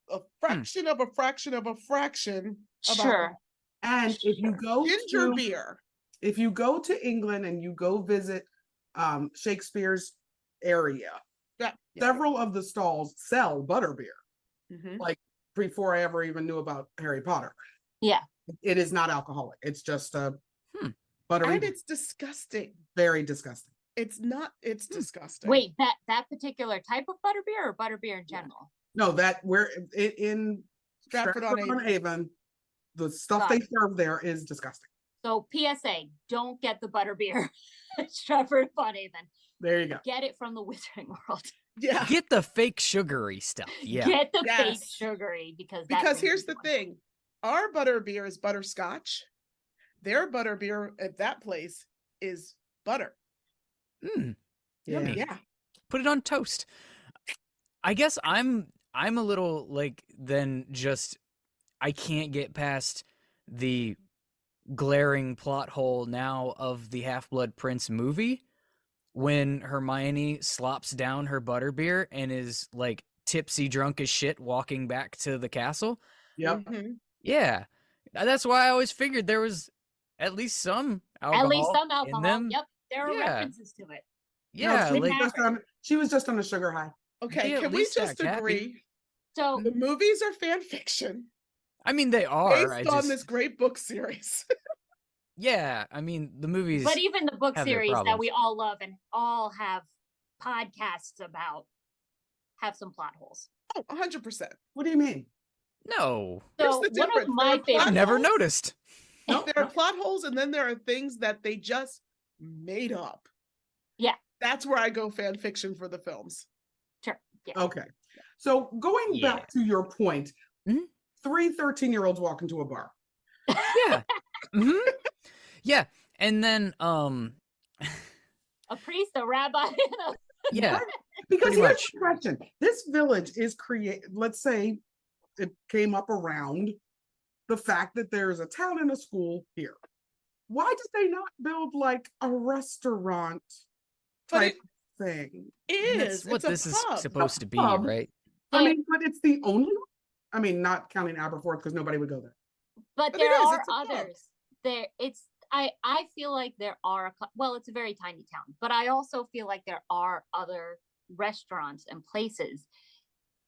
a fraction of a fraction of a fraction of alcohol. And if you go Ginger to beer. if you go to England and you go visit Shakespeare's area, Yeah. several of the stalls sell butterbeer. Mhm. Like before I ever even knew about Harry Potter. Yeah. It is not alcoholic. It's just a buttery, And it's disgusting. very disgusting. It's not, it's disgusting. Wait, that particular type of butterbeer or butterbeer in general? No, that where in Stratford on Avon. Avon, the stuff Got they it. serve there is disgusting. So PSA, don't get the butterbeer at Stratford upon Avon. There you go. Get it from the Wizarding World. Yeah. Get the fake sugary stuff. Yeah. Get the fake Yes. sugary because Because here's the thing. Our butterbeer is butterscotch. Their butterbeer at that place is butter. Mm, Yeah. yummy. Yeah. Put it on toast. I guess I'm a little like then just I can't get past the glaring plot hole now of the Half-Blood Prince movie when Hermione slops down her butterbeer and is like tipsy drunk as shit walking back to the castle. Yep. Mhm. Yeah. That's why I always figured there was at least some alcohol. At least some in alcohol. them. Yep. There are Yeah. references to it. Yeah, No, like she was just on a sugar high. Okay, Be at can we least just that happy. agree? So The movies are fan fiction I mean they are. based on this great book series. Yeah, I mean the movies. but even the book have their series that problems. we all love and all have podcasts about have some plot holes. Oh, 100%. What do you mean? No, Here's So the one difference. of my There are favorite I've plot never holes. noticed. No, There are plot holes, and then there are things that they just made up. Yeah. That's where I go fan fiction for the films. Sure. Yeah. Okay. So going Yeah. back to your point, Mhm. 3 13-year-olds walk into a bar. Yeah. hmm Yeah, and then A priest, a rabbi, and a yeah, Because Pretty here's much. the question. This village is created, let's say it came up around the fact that there's a town and a school here. Why did they not build like a restaurant But type thing? Is that's what it's a this is pub. supposed to be, pub. right? I mean, but it's the only one. I mean, not counting Aberforth because nobody would go there. But But there it is, are it's a pub. others. There, it's I feel like there are well, it's a very tiny town, but I also feel like there are other restaurants and places.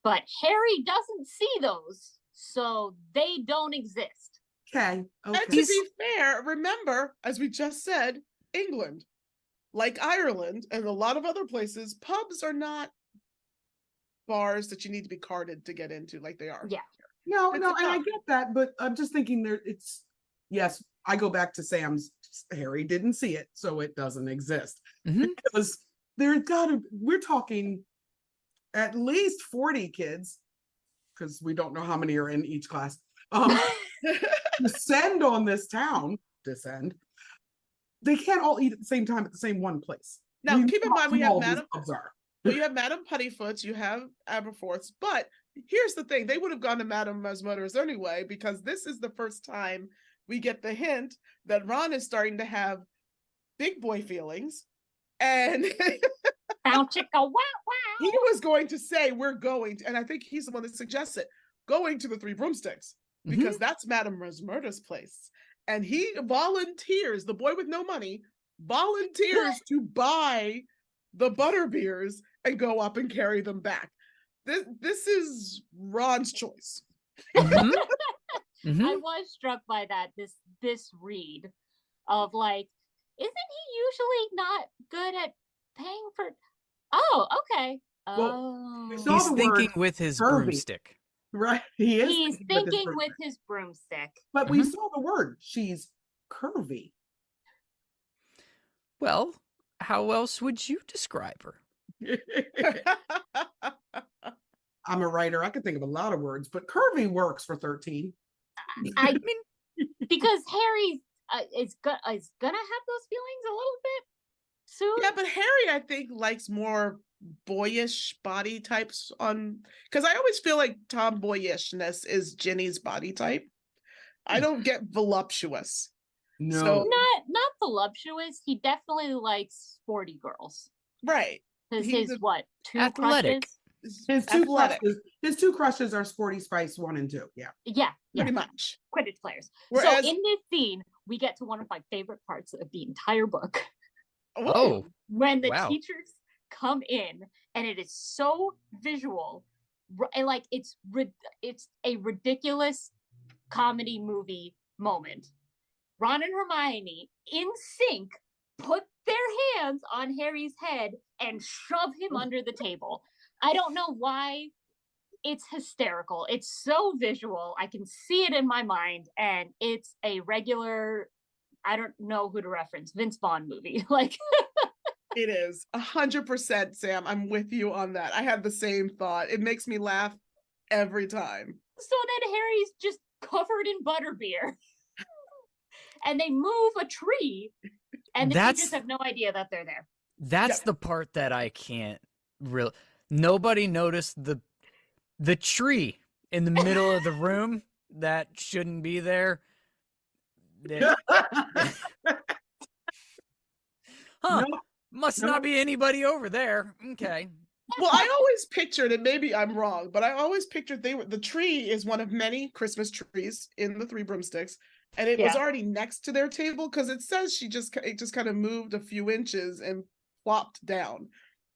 But Harry doesn't see those, so they don't exist. Okay. And to Okay. be fair, remember, as we just said, England, like Ireland and a lot of other places, pubs are not bars that you need to be carded to get into like they are. Yeah. No, It's no, a and I pub. get that, but I'm just thinking yes, I go back to Sam's Harry didn't see it, so it doesn't exist. Mhm. Because we're talking at least 40 kids, because we don't know how many are in each class. Descend on this town, they can't all eat at the same time at the same one place. Now, We keep in know how mind, we have small these Madam pubs are. Well, you have Madam Puttyfoot's, you have Aberforth's, but here's the thing: they would have gone to Madam Rosmerta's anyway, because this is the first time we get the hint that Ron is starting to have big boy feelings, and Bow chicka wow wow. he was going to say, "We're going," and I think he's the one that suggests it, going to the Three Broomsticks, because that's Madam Rosmerta's place, and he volunteers. The boy with no money volunteers to buy the butterbeers and go up and carry them back. This is Ron's choice. Mhm. I Mhm. was struck by that, this read of like, isn't he usually not good at paying for? Oh, okay. Well, we Oh, saw He's the thinking word with his Kirby. broomstick. Right. He is he's thinking with his thinking with broomstick. his broomstick. But we Mhm. saw the word. She's curvy. Well, how else would you describe her? I'm a writer. I can think of a lot of words, but curvy works for 13. I mean, because Harry is gonna have those feelings a little bit soon. Yeah, but Harry, I think, likes more boyish body types on, because I always feel like tomboyishness is Ginny's body type. I don't get voluptuous. No. So- Not voluptuous. He definitely likes sporty girls. Right. Because He's his a- what, two Athletic. crushes? His two crushes are Sporty Spice 1 and 2. Yeah. Yeah, Pretty much. Quidditch players. Whereas- So in this scene, we get to one of my favorite parts of the entire book. Oh, When the wow. teachers come in, and it is so visual, and like it's a ridiculous comedy movie moment. Ron and Hermione in sync put their hands on Harry's head and shove him under the table. I don't know why. It's hysterical. It's so visual. I can see it in my mind, and it's a regular, I don't know who to reference, Vince Vaughn movie. Like, It is 100%, Sam. I'm with you on that. I had the same thought. It makes me laugh every time. so then Harry's just covered in butterbeer. And they move a tree, and the That's- teachers have no idea that they're there. That's Yeah. the part that I can't really. Nobody noticed the tree in the middle of the room that shouldn't be there. That- huh? No, Must no. not be anybody over there. Okay. Well, I always pictured, and maybe I'm wrong, but I always pictured the tree is one of many Christmas trees in the Three Broomsticks, and it was Yeah. already next to their table because it says it just kind of moved a few inches and plopped down.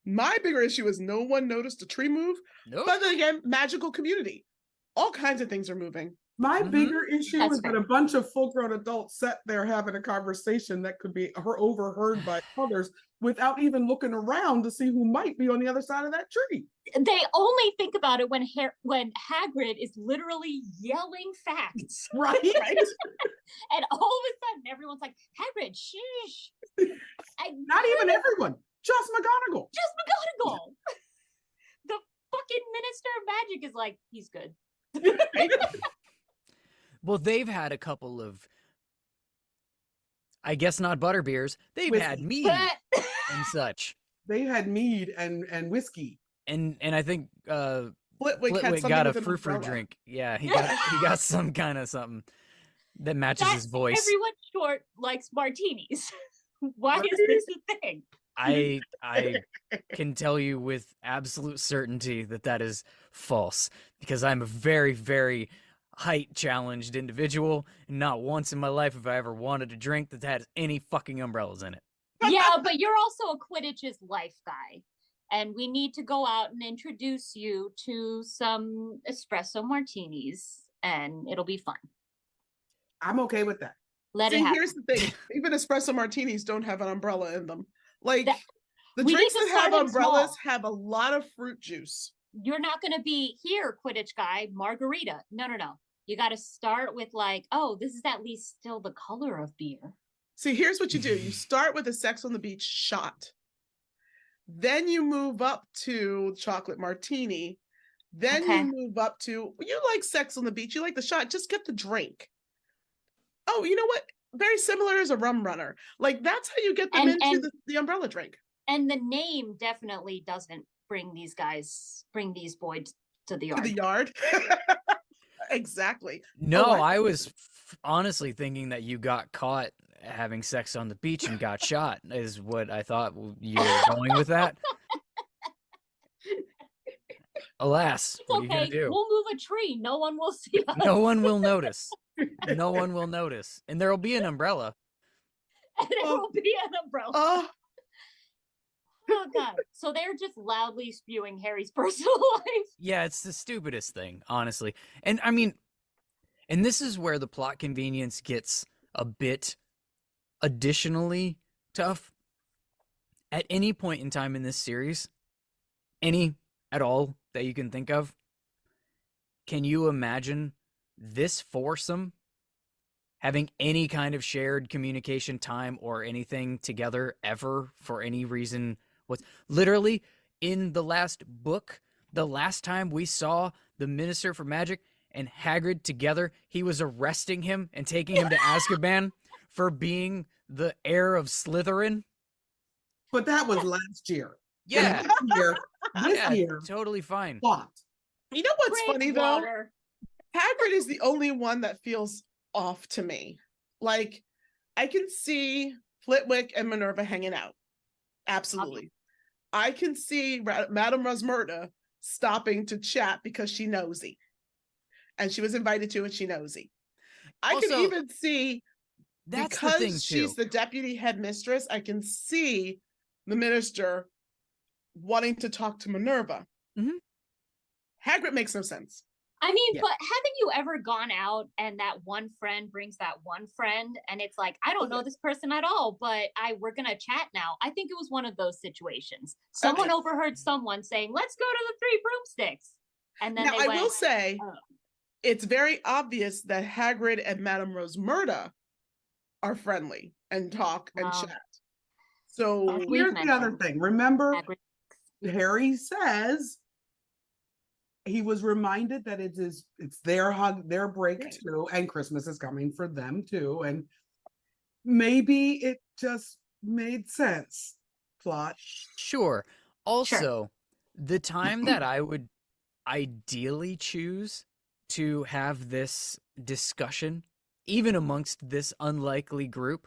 My bigger issue is no one noticed a tree move, Nope. but then again, magical community. All kinds of things are moving. My Mhm. bigger issue That's is that fair. a bunch of full-grown adults sat there having a conversation that could be overheard by others without even looking around to see who might be on the other side of that tree. They only think about it when Hagrid is literally yelling facts. Right? And all of a sudden, everyone's like, Hagrid, shush. Not even everyone. Just McGonagall. Just McGonagall. The fucking Minister of Magic is like, he's good. Well, they've had a couple of, I guess not butterbeers. They've had Whiskey. mead But and such, They had mead and whiskey. and I think Flitwick had Flitwick something got a with an frou-frou umbrella. drink. Yeah, he got some kind of something that matches his voice. everyone short likes martinis. Why is this a thing? I can tell you with absolute certainty that that is false, because I'm a very, very height challenged individual, and not once in my life have I ever wanted a drink that has any fucking umbrellas in it. Yeah, but you're also a Quidditch's life guy. And we need to go out and introduce you to some espresso martinis, and it'll be fun. I'm okay with that. Let See, it happen. here's the thing. Even espresso martinis don't have an umbrella in them. Like, That- the we need drinks to that start have in umbrellas small. have a lot of fruit juice. You're not going to be here, Quidditch guy, margarita. No. You got to start with like, oh, this is at least still the color of beer. See, here's what you do. You start with a Sex on the Beach shot. Then you move up to chocolate martini. Then Okay. you move up to, you like Sex on the Beach, you like the shot, just get the drink. Oh, you know what? Very similar as a rum runner. Like, that's how you get them And- into and- the umbrella drink. And the name definitely doesn't bring these boys to the To yard. the yard. Exactly. No, Oh, I was honestly thinking that you got caught having sex on the beach and got shot, is what I thought you were going with that. Alas, It's what are you okay. gonna do? We'll move a tree. No one will see us. No one will notice. No one will notice. And there'll be an umbrella. And it Oh. will be an umbrella. Oh, Oh god. So they're just loudly spewing Harry's personal life. Yeah, it's the stupidest thing, honestly. And I mean, and this is where the plot convenience gets a bit additionally tough. At any point in time in this series, any at all that you can think of, can you imagine this foursome having any kind of shared communication time or anything together ever for any reason? What's literally in the last book, the last time we saw the Minister for Magic and Hagrid together, he was arresting him and taking him to Azkaban for being the heir of Slytherin. But that was last year. Yeah. This year, Totally fine. plot. You know what's Great funny though? water. Hagrid is the only one that feels off to me. Like, I can see Flitwick and Minerva hanging out. Absolutely. I can see Madam Rosmerta stopping to chat because she nosy. And she was invited to and she nosy. I can Also, even see, That's because the thing, too. she's the deputy headmistress, I can see the minister wanting to talk to Minerva. Mhm. Hagrid makes no sense. I mean, Yeah. but haven't you ever gone out and that one friend brings that one friend and it's like, I don't know this person at all, but we're gonna chat now. I think it was one of those situations. Someone Okay. overheard someone saying, let's go to the Three Broomsticks. And then Now, they I went, will say, "Oh." it's very obvious that Hagrid and Madame Rosmerta are friendly and talk and Wow. chat. So We've Here's the other mentioned thing. Remember, Hagrid. Harry says he was reminded that it's their break Right. too, and Christmas is coming for them too. And maybe it just made sense. Plot. Sure. Also, the time that I would ideally choose to have this discussion, even amongst this unlikely group,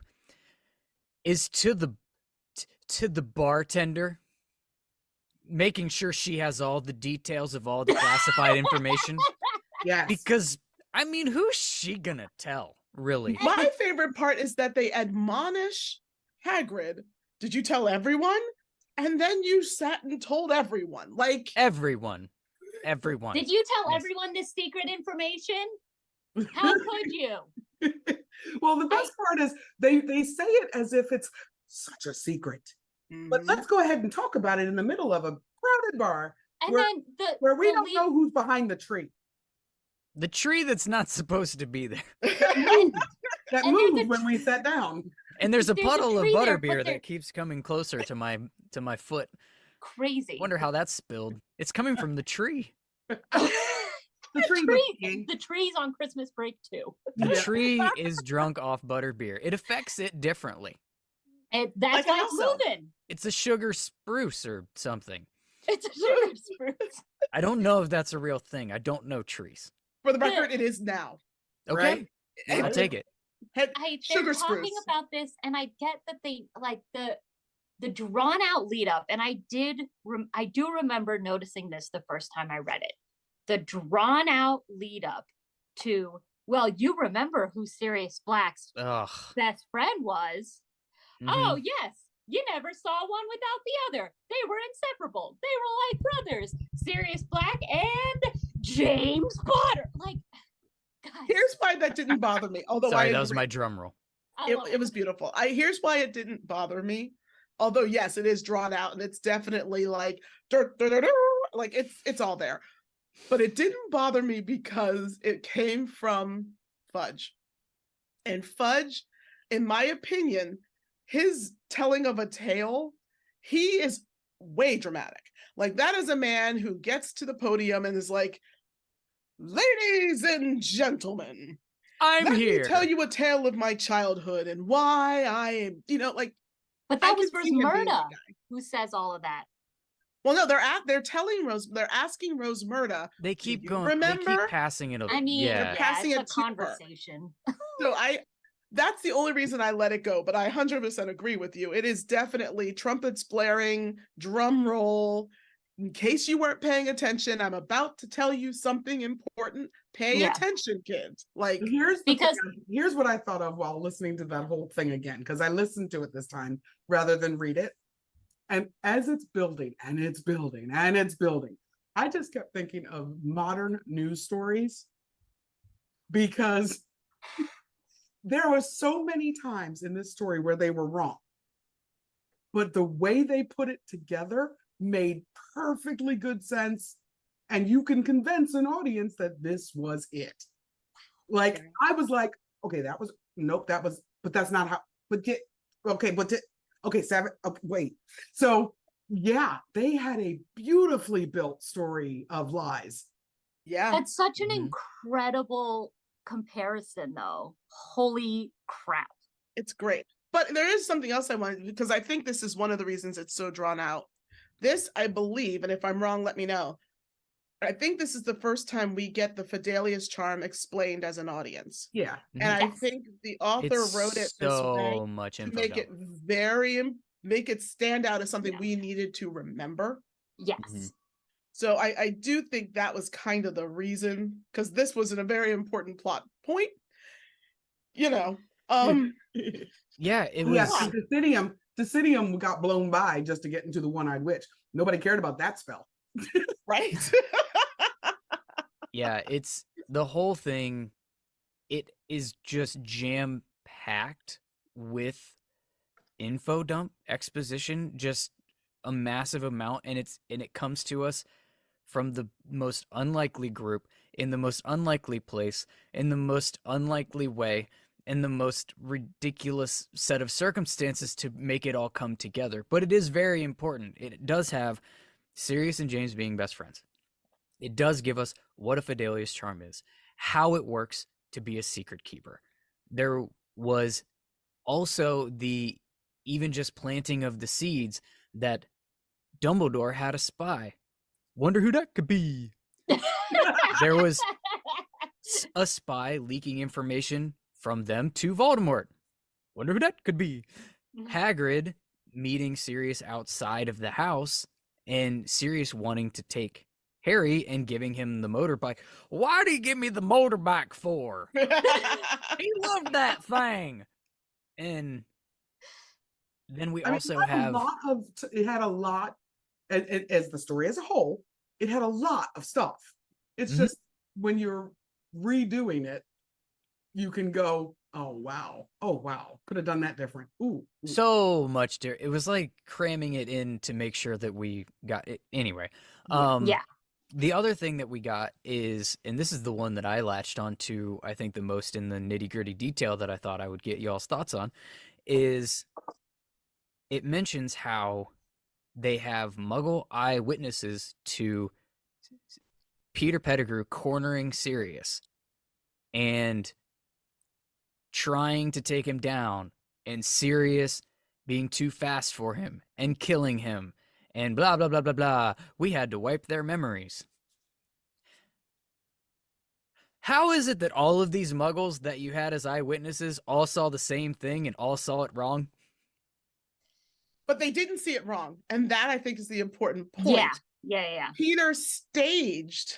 is to the bartender, making sure she has all the details of all the classified information. Yes. Because, I mean, who's she gonna tell, really? my favorite part is that they admonish Hagrid. Did you tell everyone? And then you sat and told everyone. Like, Everyone. Did you tell Yes. everyone this secret information? How could you? Well, the best part is they say it as if it's such a secret. But mhm. let's go ahead and talk about it in the middle of a crowded bar And Where- then where we the don't lead- know who's behind the tree. The tree that's not supposed to be there. That And there's moved a when we sat down. And there's a There's a puddle of tree there, butterbeer but there- that keeps coming closer to my foot. crazy. Wonder how that's spilled. It's coming from the tree. The tree was peeing. the tree's on Christmas break too. The Yeah. tree is drunk off butterbeer. It affects it differently. And that's Like why how it's so? moving. It's a sugar spruce or something. It's a sugar spruce. I don't know if that's a real thing. I don't know trees. For the record, it is now. Okay, Right? I'll It- take it. Head- They're Sugar talking spruce. about this, and I get that they like the drawn out lead up, and I do remember noticing this the first time I read it. The drawn out lead up to, well, you remember who Sirius Black's Ugh. best friend was. Mhm. Oh yes, you never saw one without the other. They were inseparable. They were like brothers. Sirius Black and James Potter. Like, guys, Here's why that didn't bother me. Although Sorry, I that was agree. my drum roll. I love It was beautiful. Here's why it didn't bother me. Although yes, it is drawn out and it's definitely like like it's all there. But it didn't bother me because it came from Fudge. And Fudge, in my opinion, his telling of a tale, he is way dramatic. Like, that is a man who gets to the podium and is like, ladies and gentlemen, I'm let here. me tell you a tale of my childhood and why I am, like, But I that was can see him being that Rosmerta guy. who says all of that. Well, no, they're asking Rosmerta. They keep you going. They remember? keep passing it. I mean, yeah. yeah, Passing it's it a to her. conversation. So that's the only reason I let it go, but I 100% agree with you. It is definitely trumpets blaring, drum roll. In case you weren't paying attention, I'm about to tell you something important. Pay Yeah. attention, kids. Like, Because- here's what I thought of while listening to that whole thing again, because I listened to it this time rather than read it. And as it's building and it's building and it's building, I just kept thinking of modern news stories because there were so many times in this story where they were wrong. But the way they put it together made perfectly good sense. And you can convince an audience that this was it. Like, I was like, okay, that was, nope, that was, but that's not how, but get, okay, but, okay, seven, okay, wait. So, yeah, they had a beautifully built story of lies. Yeah. That's such an incredible comparison, though. Holy crap. It's great. But there is something else I wanted, because I think this is one of the reasons it's so drawn out. This, I believe, and if I'm wrong, let me know. I think this is the first time we get the Fidelius charm explained as an audience. Yeah. And I think the author wrote it this way much to make it make it stand out as something we needed to remember. Yes. So I do think that was kind of the reason, because this was a very important plot point. You know. Yeah, it was. Yeah, Decidium got blown by just to get into the one-eyed witch. Nobody cared about that spell. Right. Yeah, it's the whole thing. It is just jam-packed with info dump, exposition, just a massive amount, and it comes to us from the most unlikely group, in the most unlikely place, in the most unlikely way, in the most ridiculous set of circumstances to make it all come together. But it is very important. It does have Sirius and James being best friends. It does give us what a Fidelius charm is, how it works to be a secret keeper. There was also the even just planting of the seeds that Dumbledore had a spy. Wonder who that could be. There was a spy leaking information from them to Voldemort. Wonder who that could be. Hagrid meeting Sirius outside of the house, and Sirius wanting to take Harry and giving him the motorbike. Why did he give me the motorbike for? He loved that thing. And then we also have it had a lot, as the story as a whole, it had a lot of stuff. It's just when you're redoing it, you can go, oh wow, could have done that different. Ooh. So much different. It was like cramming it in to make sure that we got it. Anyway, the other thing that we got is, and this is the one that I latched onto, I think the most in the nitty-gritty detail that I thought I would get y'all's thoughts on, is it mentions how they have Muggle eyewitnesses to Peter Pettigrew cornering Sirius and trying to take him down, and Sirius being too fast for him and killing him, and blah, blah, blah, blah, blah. We had to wipe their memories. How is it that all of these Muggles that you had as eyewitnesses all saw the same thing and all saw it wrong? But they didn't see it wrong. And that, I think, is the important point. Yeah. Peter staged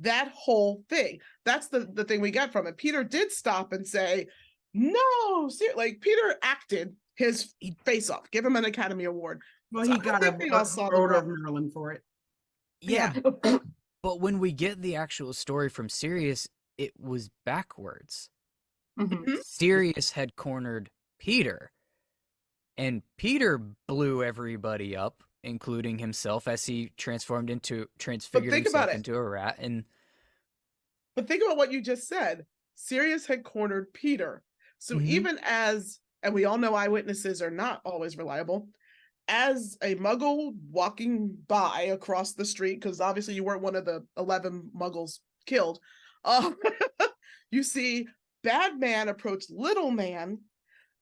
that whole thing. That's the thing we got from it. Peter did stop and say, no, like Peter acted his face off, give him an Academy Award. Well, he got a Order of Maryland for it. Yeah. But when we get the actual story from Sirius, it was backwards. Sirius had cornered Peter, and Peter blew everybody up, including himself, as he transfigured himself into a rat. But think about what you just said. Sirius had cornered Peter. So even as, and we all know eyewitnesses are not always reliable, as a Muggle walking by across the street, because obviously you weren't one of the 11 Muggles killed, you see bad man approach little man.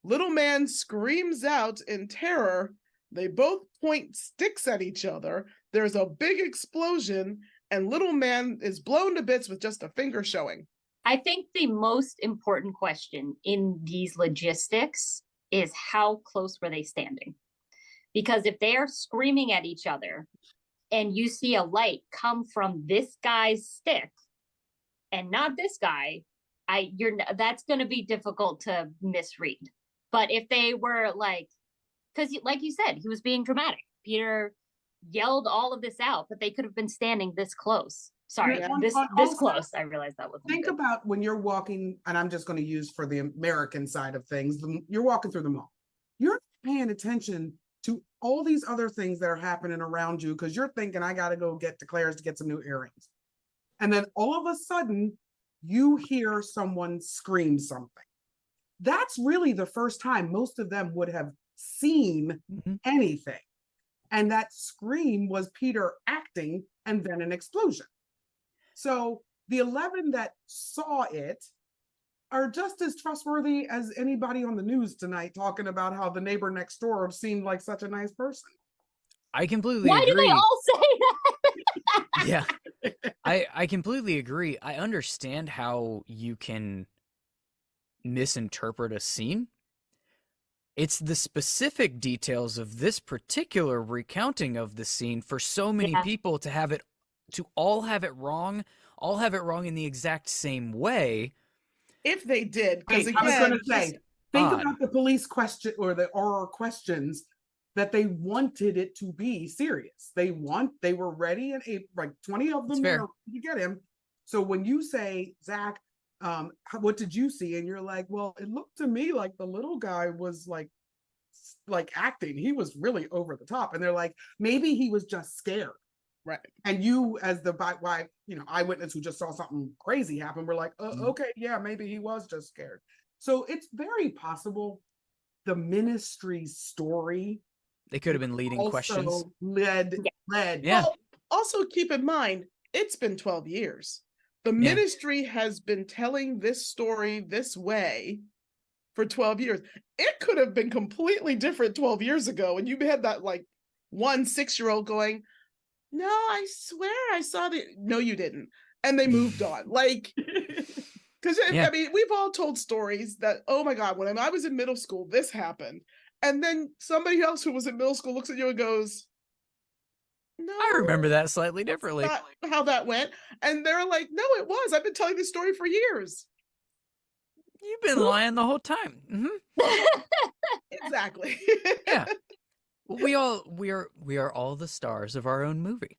Little man screams out in terror. They both point sticks at each other. There's a big explosion, and little man is blown to bits with just a finger showing. I think the most important question in these logistics is how close were they standing? Because if they're screaming at each other and you see a light come from this guy's stick and not this guy, that's going to be difficult to misread. But if they were like because like you said, he was being dramatic. Peter yelled all of this out, but they could have been standing this close. Sorry, this also, close. I realized that wasn't think good. about when you're walking, and I'm just going to use for the American side of things, you're walking through the mall. You're paying attention to all these other things that are happening around you because you're thinking, I got to go get to Claire's to get some new earrings. And then all of a sudden, you hear someone scream something. That's really the first time most of them would have seen anything. And that scream was Peter acting and then an explosion. So the 11 that saw it are just as trustworthy as anybody on the news tonight talking about how the neighbor next door seemed like such a nice person. I completely Why agree. do they all say that? Yeah. I completely agree. I understand how you can misinterpret a scene. It's the specific details of this particular recounting of the scene for so many people to all have it wrong in the exact same way. If they did, because I was going to again, say, think about the police question or the oral questions that they wanted it to be Sirius. They were ready and like 20 of them there to get him. So when you say, Zach, what did you see? And you're like, well, it looked to me like the little guy was like acting. He was really over the top. And they're like, maybe he was just scared. right. And you, as the eyewitness who just saw something crazy happen, we're like, okay, yeah, maybe he was just scared. So it's very possible the ministry's story. They could have been leading questions. Led. Yeah. Well, also keep in mind, it's been 12 years. The ministry has been telling this story this way for 12 years. It could have been completely different 12 years ago. And you had that like 1 6-year-old going, no, I swear I saw no, you didn't. And they moved on. Like, because I mean, we've all told stories that, oh my God, when I was in middle school, this happened. And then somebody else who was in middle school looks at you and goes, no, I remember that slightly differently. That's not how that went. And they're like, no, it was. I've been telling this story for years. You've been lying the whole time. Exactly. Yeah. Well, we are all the stars of our own movie.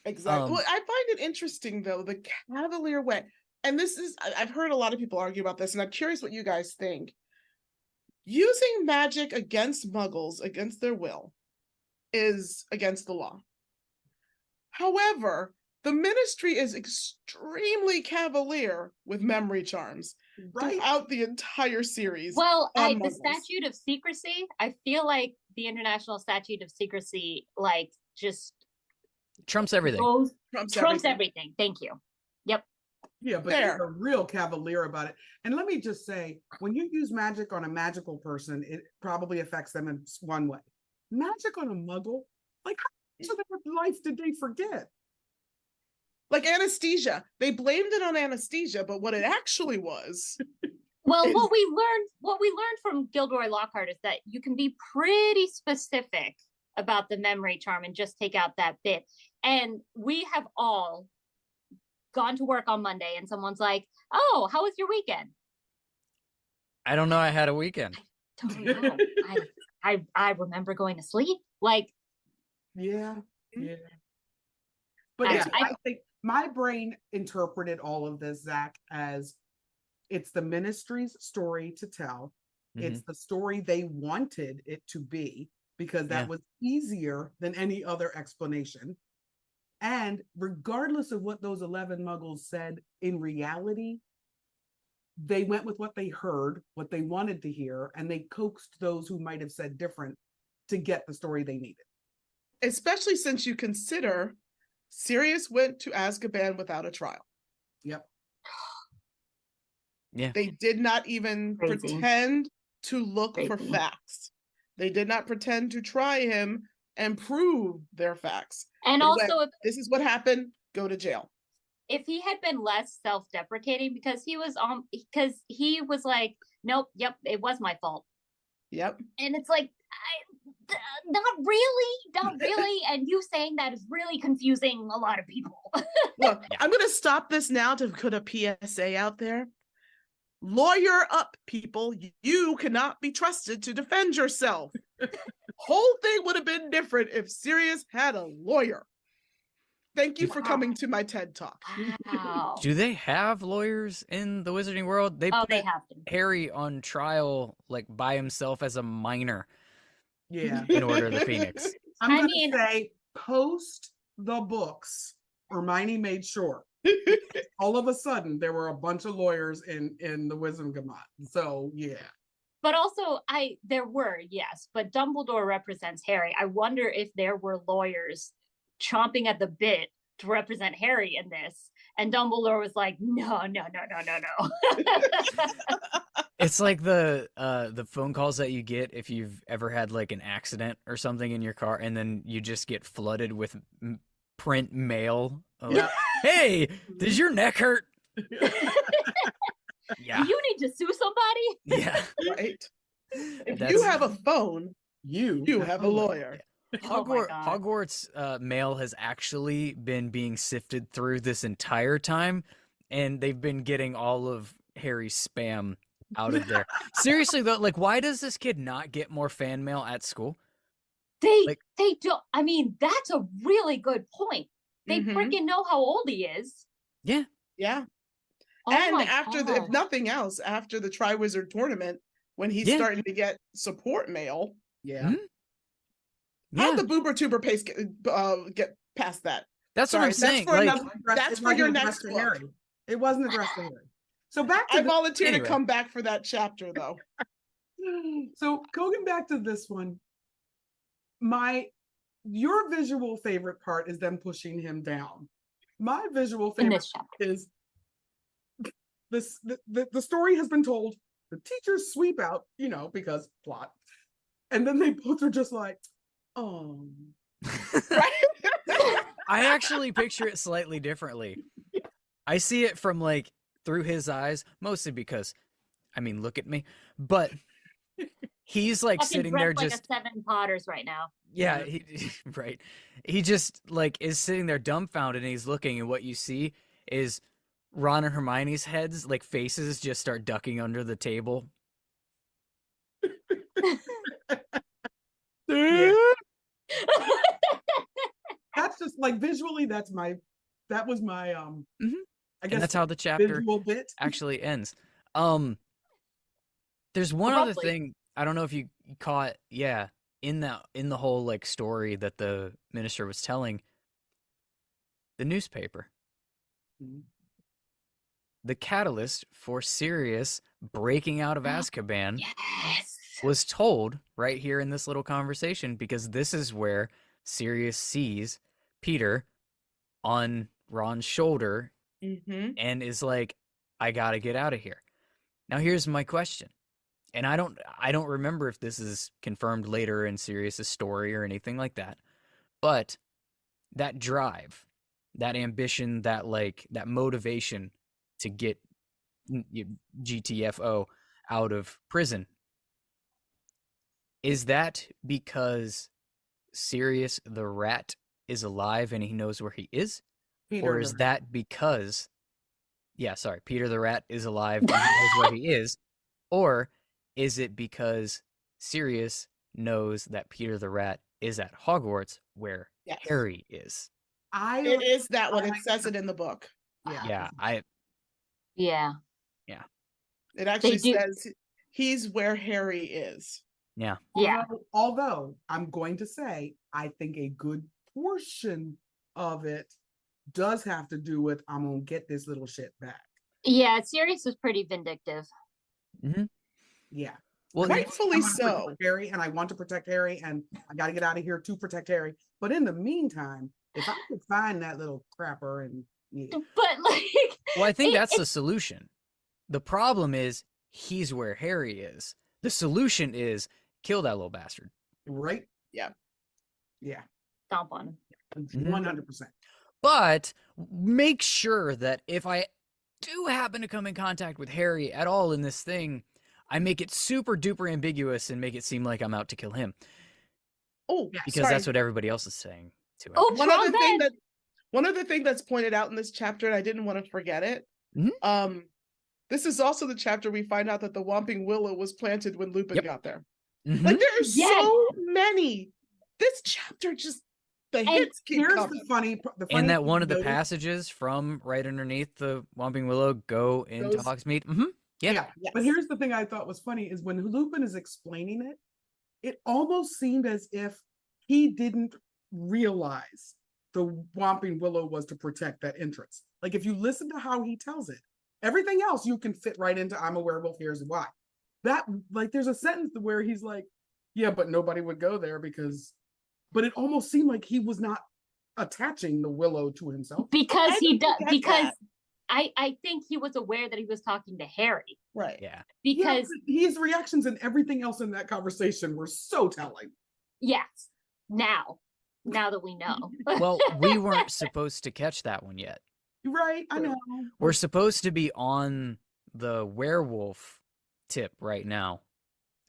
Exactly. Well, I find it interesting though, the cavalier way. And this is, I've heard a lot of people argue about this, and I'm curious what you guys think. Using magic against muggles, against their will, is against the law. However, the ministry is extremely cavalier with memory charms throughout the entire series. Well, the statute of secrecy, I feel like the international statute of secrecy, like, just trumps everything. Trumps everything. Thank you. Yep. Yeah, but they're a real cavalier about it. And let me just say, when you use magic on a magical person, it probably affects them in one way. Magic on a muggle, like, how much of their life did they forget? Like anesthesia. They blamed it on anesthesia, but what it actually was. Well, what we learned from Gilderoy Lockhart is that you can be pretty specific about the memory charm and just take out that bit. And we have all gone to work on Monday and someone's like, oh, how was your weekend? I don't know. I had a weekend. I totally know. I remember going to sleep. Like, yeah. But I think my brain interpreted all of this, Zach, as it's the ministry's story to tell. It's the story they wanted it to be, because that was easier than any other explanation. And regardless of what those 11 muggles said, in reality, they went with what they heard, what they wanted to hear, and they coaxed those who might have said different to get the story they needed. Especially since you consider Sirius went to Azkaban without a trial. Yep. Yeah. They did not even pretend to look for facts. They did not pretend to try him and prove their facts. And they also, went, this is what happened, go to jail. If he had been less self-deprecating, because he was like, nope, yep, it was my fault. Yep. And it's like, not really. And you saying that is really confusing a lot of people. Look, I'm going to stop this now to put a PSA out there. Lawyer up, people. You cannot be trusted to defend yourself. whole thing would have been different if Sirius had a lawyer. Thank you for coming to my TED Talk. Wow. Do they have lawyers in the Wizarding World? They put They have to. Harry on trial like by himself as a minor Yeah. in Order of the Phoenix. I'm I gonna mean- say post the books, Hermione made sure. All of a sudden, there were a bunch of lawyers in the Wizarding World. So yeah. But also, there were, yes, but Dumbledore represents Harry. I wonder if there were lawyers chomping at the bit to represent Harry in this. And Dumbledore was like, no. It's like the phone calls that you get if you've ever had like an accident or something in your car, and then you just get flooded with print mail. Yeah. Hey, does your neck hurt? Yeah. Do you need to sue somebody? Yeah. Right. If That's- you have a phone, You have a lawyer. Oh my God. Hogwarts mail has actually been being sifted through this entire time, and they've been getting all of Harry's spam out of there. Seriously though, like, why does this kid not get more fan mail at school? They Like- don't. I mean, that's a really good point. They Mhm. freaking know how old he is. Yeah. Yeah. Oh And my after if God. nothing else, after the Triwizard tournament, when he's Yeah. starting to get support mail, Yeah. Mhm. how'd Yeah. the Boober Tuber pace get past that? That's what Sorry, I'm that's saying. for Like, another- That's for your next to book. Harry. It wasn't addressed to Harry. So back to I the- volunteer Anyway. to come back for that chapter though. So going back to this one, your visual favorite part is them pushing him down. My visual in favorite this chapter. is the story has been told. The teachers sweep out, because plot, and then they both are just like, oh. I actually picture it slightly differently. I see it from like through his eyes, mostly because, I mean, look at me. But he's like Fucking sitting there dressed just, like a 7 Potters right now. yeah, right. He just like is sitting there dumbfounded, and he's looking, and what you see is Ron and Hermione's heads, like faces, just start ducking under the table. Yeah. That's just like visually, that was my I And guess that's how the chapter visual bit. actually ends. There's one other Roughly. thing. I don't know if you caught, in the whole like story that the minister was telling, the newspaper. Mhm. The catalyst for Sirius breaking out of Azkaban Yes. was told right here in this little conversation, because this is where Sirius sees Peter on Ron's shoulder Mm-hmm. and is like, I gotta get out of here. Now here's my question. And I don't remember if this is confirmed later in Sirius's story or anything like that. But that drive, that ambition, that motivation to get GTFO out of prison, is that because Sirius the rat is alive and he knows where he is? Or is that because, Peter the rat is alive and he knows where he is? Or is it because Sirius knows that Peter the rat is at Hogwarts where Yes. Harry is? It is that one. It says it in the book. Yeah, Yeah. It actually do- says he's where Harry is. Yeah. Although I'm going to say, I think a good portion of it does have to do with, I'm gonna get this little shit back. Yeah. Sirius was pretty vindictive. Yeah. well, Rightfully I want to so. protect Harry, and I want to protect Harry, and I got to get out of here to protect Harry. But in the meantime, if I could find that little crapper and But like, well, I think it- that's the solution. The problem is he's where Harry is. The solution is kill that little bastard. right, Yeah. stomp on him. 100%. But make sure that if I do happen to come in contact with Harry at all in this thing, I make it super duper ambiguous and make it seem like I'm out to kill him, Oh, because sorry. that's what everybody else is saying to him. Oh, One other thing that's pointed out in this chapter, and I didn't want to forget it. Mhm. This is also the chapter we find out that the Whomping Willow was planted when Lupin Yep. got there. Mhm. Like there are Yes. so many. This chapter just the hits keep Here's coming. the funny And that thing one of the to notice. passages from right underneath the Whomping Willow go into Goes- Hogsmeade. Mm-hmm. Yeah. But Yes. here's the thing I thought was funny is when Lupin is explaining it, it almost seemed as if he didn't realize the Whomping Willow was to protect that entrance. Like if you listen to how he tells it, everything else you can fit right into I'm a werewolf, here's why. That like there's a sentence where he's like, yeah, but nobody would go there but it almost seemed like he was not attaching the willow to himself. Because I he does. get Because that. I think he was aware that he was talking to Harry. Right. Yeah. Because his reactions and everything else in that conversation were so telling. yes, now that we know. Well, we weren't supposed to catch that one yet. Right, I True. know. We're supposed to be on the werewolf tip right now.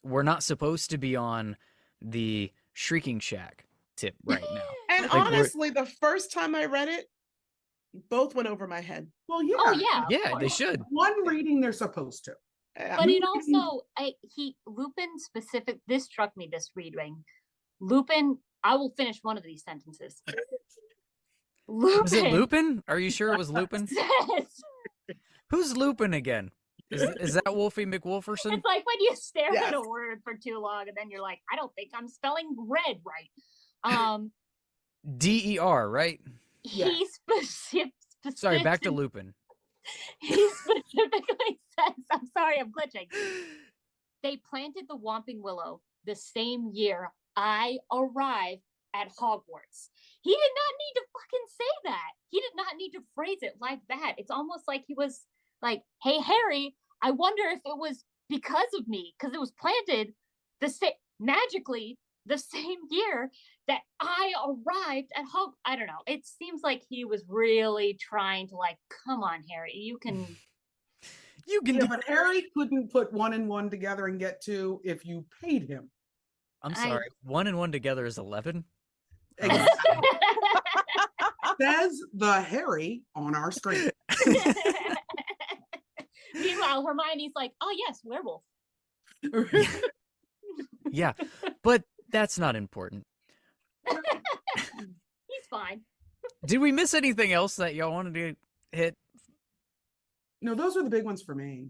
We're not supposed to be on the Shrieking Shack tip right now. And Like, we're- honestly, the first time I read it, both went over my head. Well, yeah. Oh yeah. of Yeah, they course. should. One reading they're supposed to. Yeah. But it also, Lupin specific. This struck me. This reading, Lupin. I will finish one of these sentences. Lupin Was it Lupin? Are you sure it was Lupin? says, Who's Lupin again? Is that Wolfie McWolferson? it's like when you stare Yes. at a word for too long, and then you're like, I don't think I'm spelling red right. DER, right? He Sorry, back to Lupin. He specifically says, I'm sorry, I'm glitching. They planted the Whomping Willow the same year I arrived at Hogwarts. He did not need to fucking say that. He did not need to phrase it like that. It's almost like he was like, hey, Harry, I wonder if it was because of me, because it was planted magically the same year that I arrived at Hogwarts. I don't know. It seems like he was really trying to like, come on, Harry, you can. You can Yeah, do. but Harry couldn't put 1 and 1 together and get 2 if you paid him. I'm sorry. 1 and 1 together is 11. Says the Harry on our screen. Meanwhile, Hermione's like, oh yes, werewolf. Yeah, but that's not important. He's fine. Did we miss anything else that y'all wanted to hit? No, those were the big ones for me.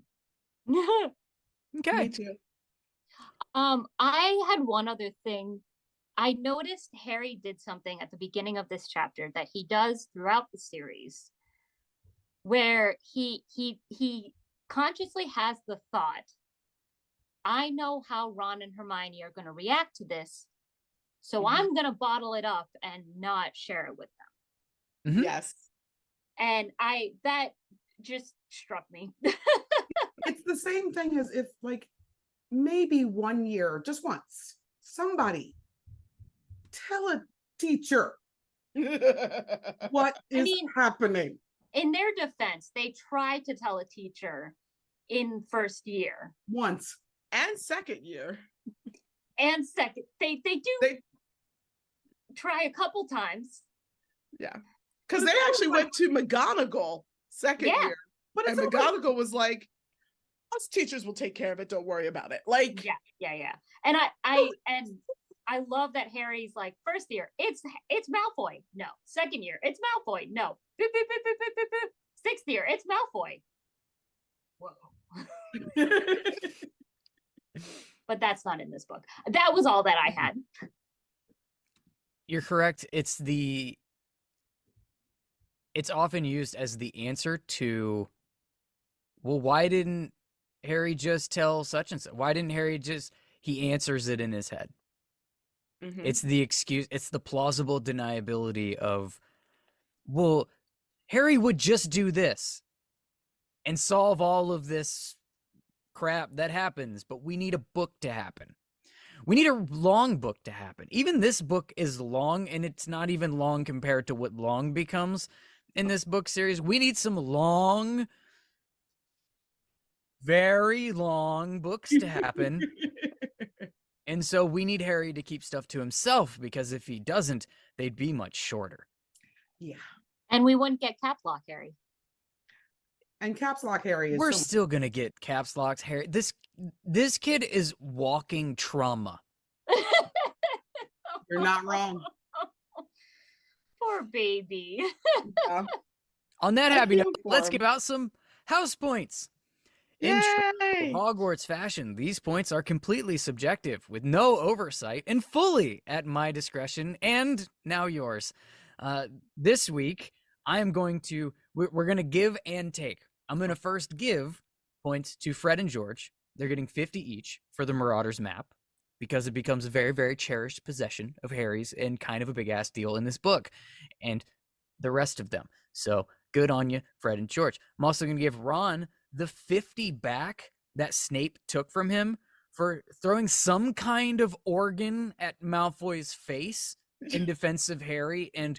Okay. Me too. I had one other thing. I noticed Harry did something at the beginning of this chapter that he does throughout the series, where he consciously has the thought, I know how Ron and Hermione are going to react to this, so I'm going to bottle it up and not share it with them. Mhm. Yes. And that just struck me. It's the same thing as if, like, maybe 1 year, just once, somebody tell a teacher what is happening. In their defense, they tried to tell a teacher in first year Once. And second year. and second. They do try a couple times. Yeah. Because they actually went to McGonagall second Yeah. year. But And it's McGonagall was like, us teachers will take care of it. Don't worry about it. Like, Yeah. And I love that Harry's like, first year, it's Malfoy. No. Second year, it's Malfoy. No. Boop, boop, boop, boop, boop, boop, boop. Sixth year, it's Malfoy. Whoa. But that's not in this book. That was all that I had. You're correct. It's often used as the answer to, well, why didn't Harry just tell such and such? Why didn't Harry he answers it in his head. mhm. It's the excuse, it's the plausible deniability of, well, Harry would just do this and solve all of this crap that happens, but we need a book to happen. We need a long book to happen. Even this book is long, and it's not even long compared to what long becomes in this book series. We need some long, very long books to happen. And so we need Harry to keep stuff to himself, because if he doesn't, they'd be much shorter. Yeah. And we wouldn't get cap lock, Harry. And Caps Lock Harry is We're so still gonna get Caps Lock's Harry. This kid is walking trauma. You're not wrong. Poor baby. Yeah. On that I happy feel note, for let's him. give out some house points. In true Yay! Hogwarts fashion, these points are completely subjective, with no oversight, and fully at my discretion, and now yours. This week, we're going to give and take. I'm going to first give points to Fred and George. They're getting 50 each for the Marauders Map, because it becomes a very, very cherished possession of Harry's and kind of a big-ass deal in this book, and the rest of them. So, good on you, Fred and George. I'm also going to give Ron the 50 back that Snape took from him for throwing some kind of organ at Malfoy's face in defense of Harry, and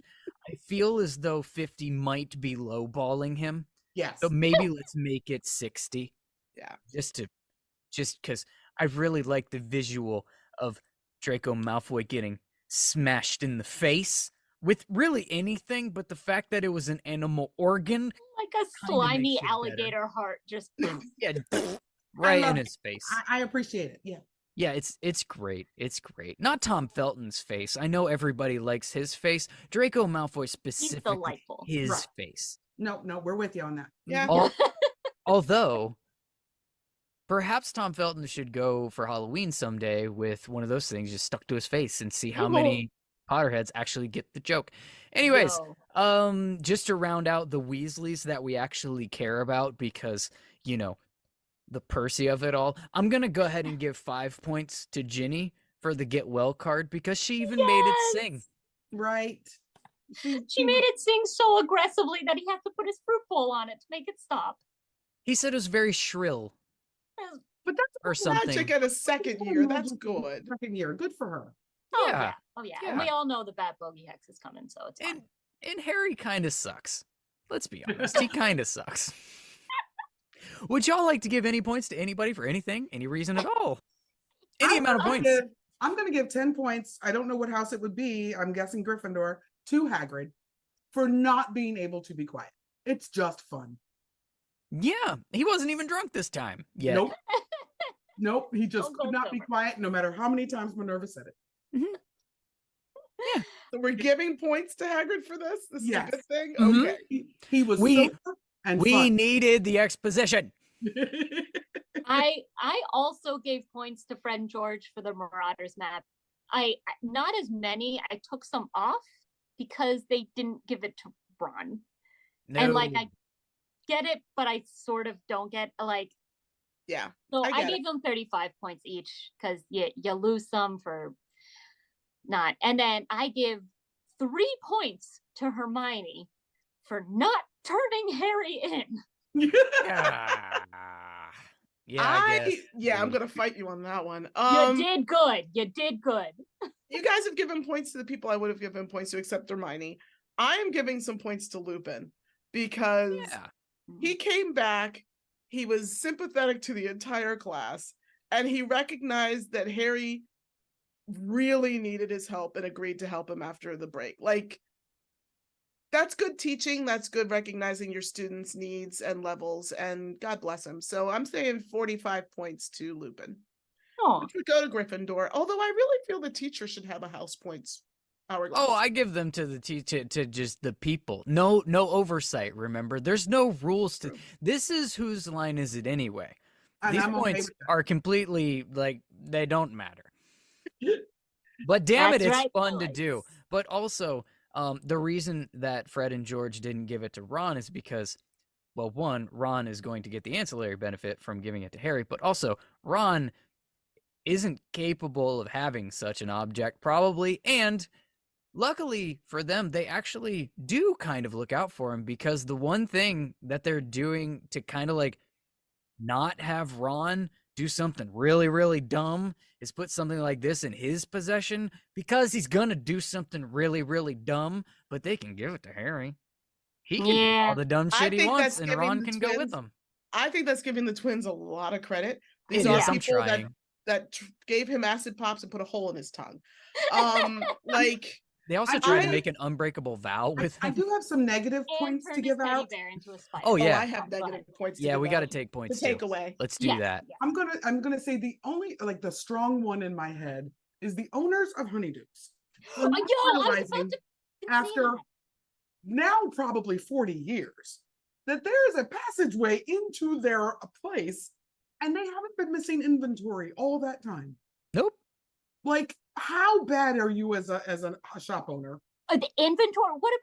I feel as though 50 might be lowballing him. Yes. So maybe let's make it 60. Yeah. Just because I really like the visual of Draco Malfoy getting smashed in the face with really anything, but the fact that it was an animal organ, Like a Kinda makes slimy it better. alligator heart just yeah, right love in it. his face. I appreciate it. Yeah. Yeah, it's great. It's great. Not Tom Felton's face. I know everybody likes his face. Draco Malfoy specifically, delightful. his Right. face. No, we're with you on that. Yeah. Although, perhaps Tom Felton should go for Halloween someday with one of those things just stuck to his face and see how many Potterheads actually get the joke. Anyways, Yo. just to round out the Weasleys that we actually care about, because, you know, the Percy of it all, I'm going to go ahead and give 5 points to Ginny for the Get Well card, because she even made it sing. Right. She made it sing so aggressively that he had to put his fruit bowl on it to make it stop. He said it was very shrill But that's or something. Magic at a second year. That's good. second year. Good for her. Oh Yeah. yeah. Oh yeah. And we Yeah. all know the bad bogey hex is coming, so it's fine. And Harry kind of sucks. Let's be honest. He kind of sucks. Would y'all like to give any points to anybody for anything, any reason at all? Any amount of points. I'm going to give 10 points. I don't know what house it would be. I'm guessing Gryffindor, to Hagrid for not being able to be quiet. It's just fun. Yeah, he wasn't even drunk this time. Yeah. Nope. Nope. He just Don't could go not be sober. quiet no matter how many times Minerva said it. So we're giving points to Hagrid for this? This is Yes. a good thing? Mhm. Okay. He was We- sober and We fun. needed the exposition. I also gave points to Fred and George for the Marauders Map. I not as many. I took some off because they didn't give it to Ron. And like I get it, but I sort of don't get like. Yeah. So I I get gave them 35 points each because you lose some for not. And then I give 3 points to Hermione for not turning Harry in. I guess. I'm gonna fight you on that one. You did good. You did good. You guys have given points to the people I would have given points to, except Hermione. I am giving some points to Lupin because Yeah. he came back. He was sympathetic to the entire class, and he recognized that Harry really needed his help and agreed to help him after the break. Like, that's good teaching. That's good recognizing your students' needs and levels, and God bless him. So I'm saying 45 points to Lupin, Oh, which would go to Gryffindor. Although I really feel the teacher should have a house points hourglass. Oh, I give them to the to just the people. No oversight. Remember, there's no rules to. This is whose line is it anyway? And These I'm okay points with that. are completely like they don't matter. But damn That's it, it's right, fun to boys. do. But also, the reason that Fred and George didn't give it to Ron is because, well, one, Ron is going to get the ancillary benefit from giving it to Harry, but also Ron isn't capable of having such an object, probably, and luckily for them, they actually do kind of look out for him, because the one thing that they're doing to kind of like not have Ron do something really, really dumb is put something like this in his possession, because he's gonna do something really, really dumb, but they can give it to Harry. He can do Yeah. all the dumb I shit he think wants, that's and giving Ron the can go with twins- him. I think that's giving the twins a lot of credit. These It are is, I'm people trying. that gave him acid pops and put a hole in his tongue. Like, They also I- tried to I- make an unbreakable vow with I him. do have some negative And points turn to his give teddy out. bear into a spider. Oh, yeah. I have Go ahead. negative points. Yeah, we got to to take points take too. away. Let's do Yes, that. yes. I'm gonna say the only like the strong one in my head is the owners of Honeydukes. Yo, I was Realizing about to say after that. now probably 40 years that there is a passageway into their place, and they haven't been missing inventory all that time. Nope. Like, how bad are you as a shop owner? The inventory. What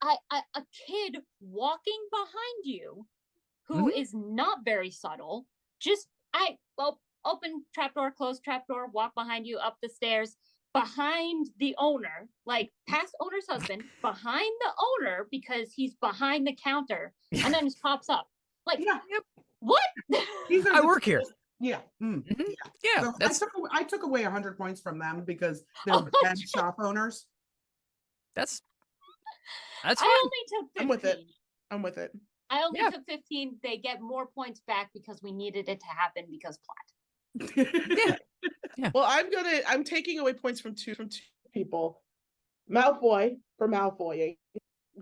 about a kid walking behind you who is not very subtle? Just open trapdoor, close trapdoor, walk behind you up the stairs, behind the owner, like past owner's husband, behind the owner because he's behind the counter, and then just pops up. Like, Yeah. what? These are I the- work here. Yeah. Yeah, So that's I took away 100 points from them because they're Oh, bad shop owners. that's I fine. only took 15. I'm with it. I'm with it. I only Yeah. took 15. They get more points back because we needed it to happen because plot. Well, I'm taking away points from two people. Malfoy for Malfoy.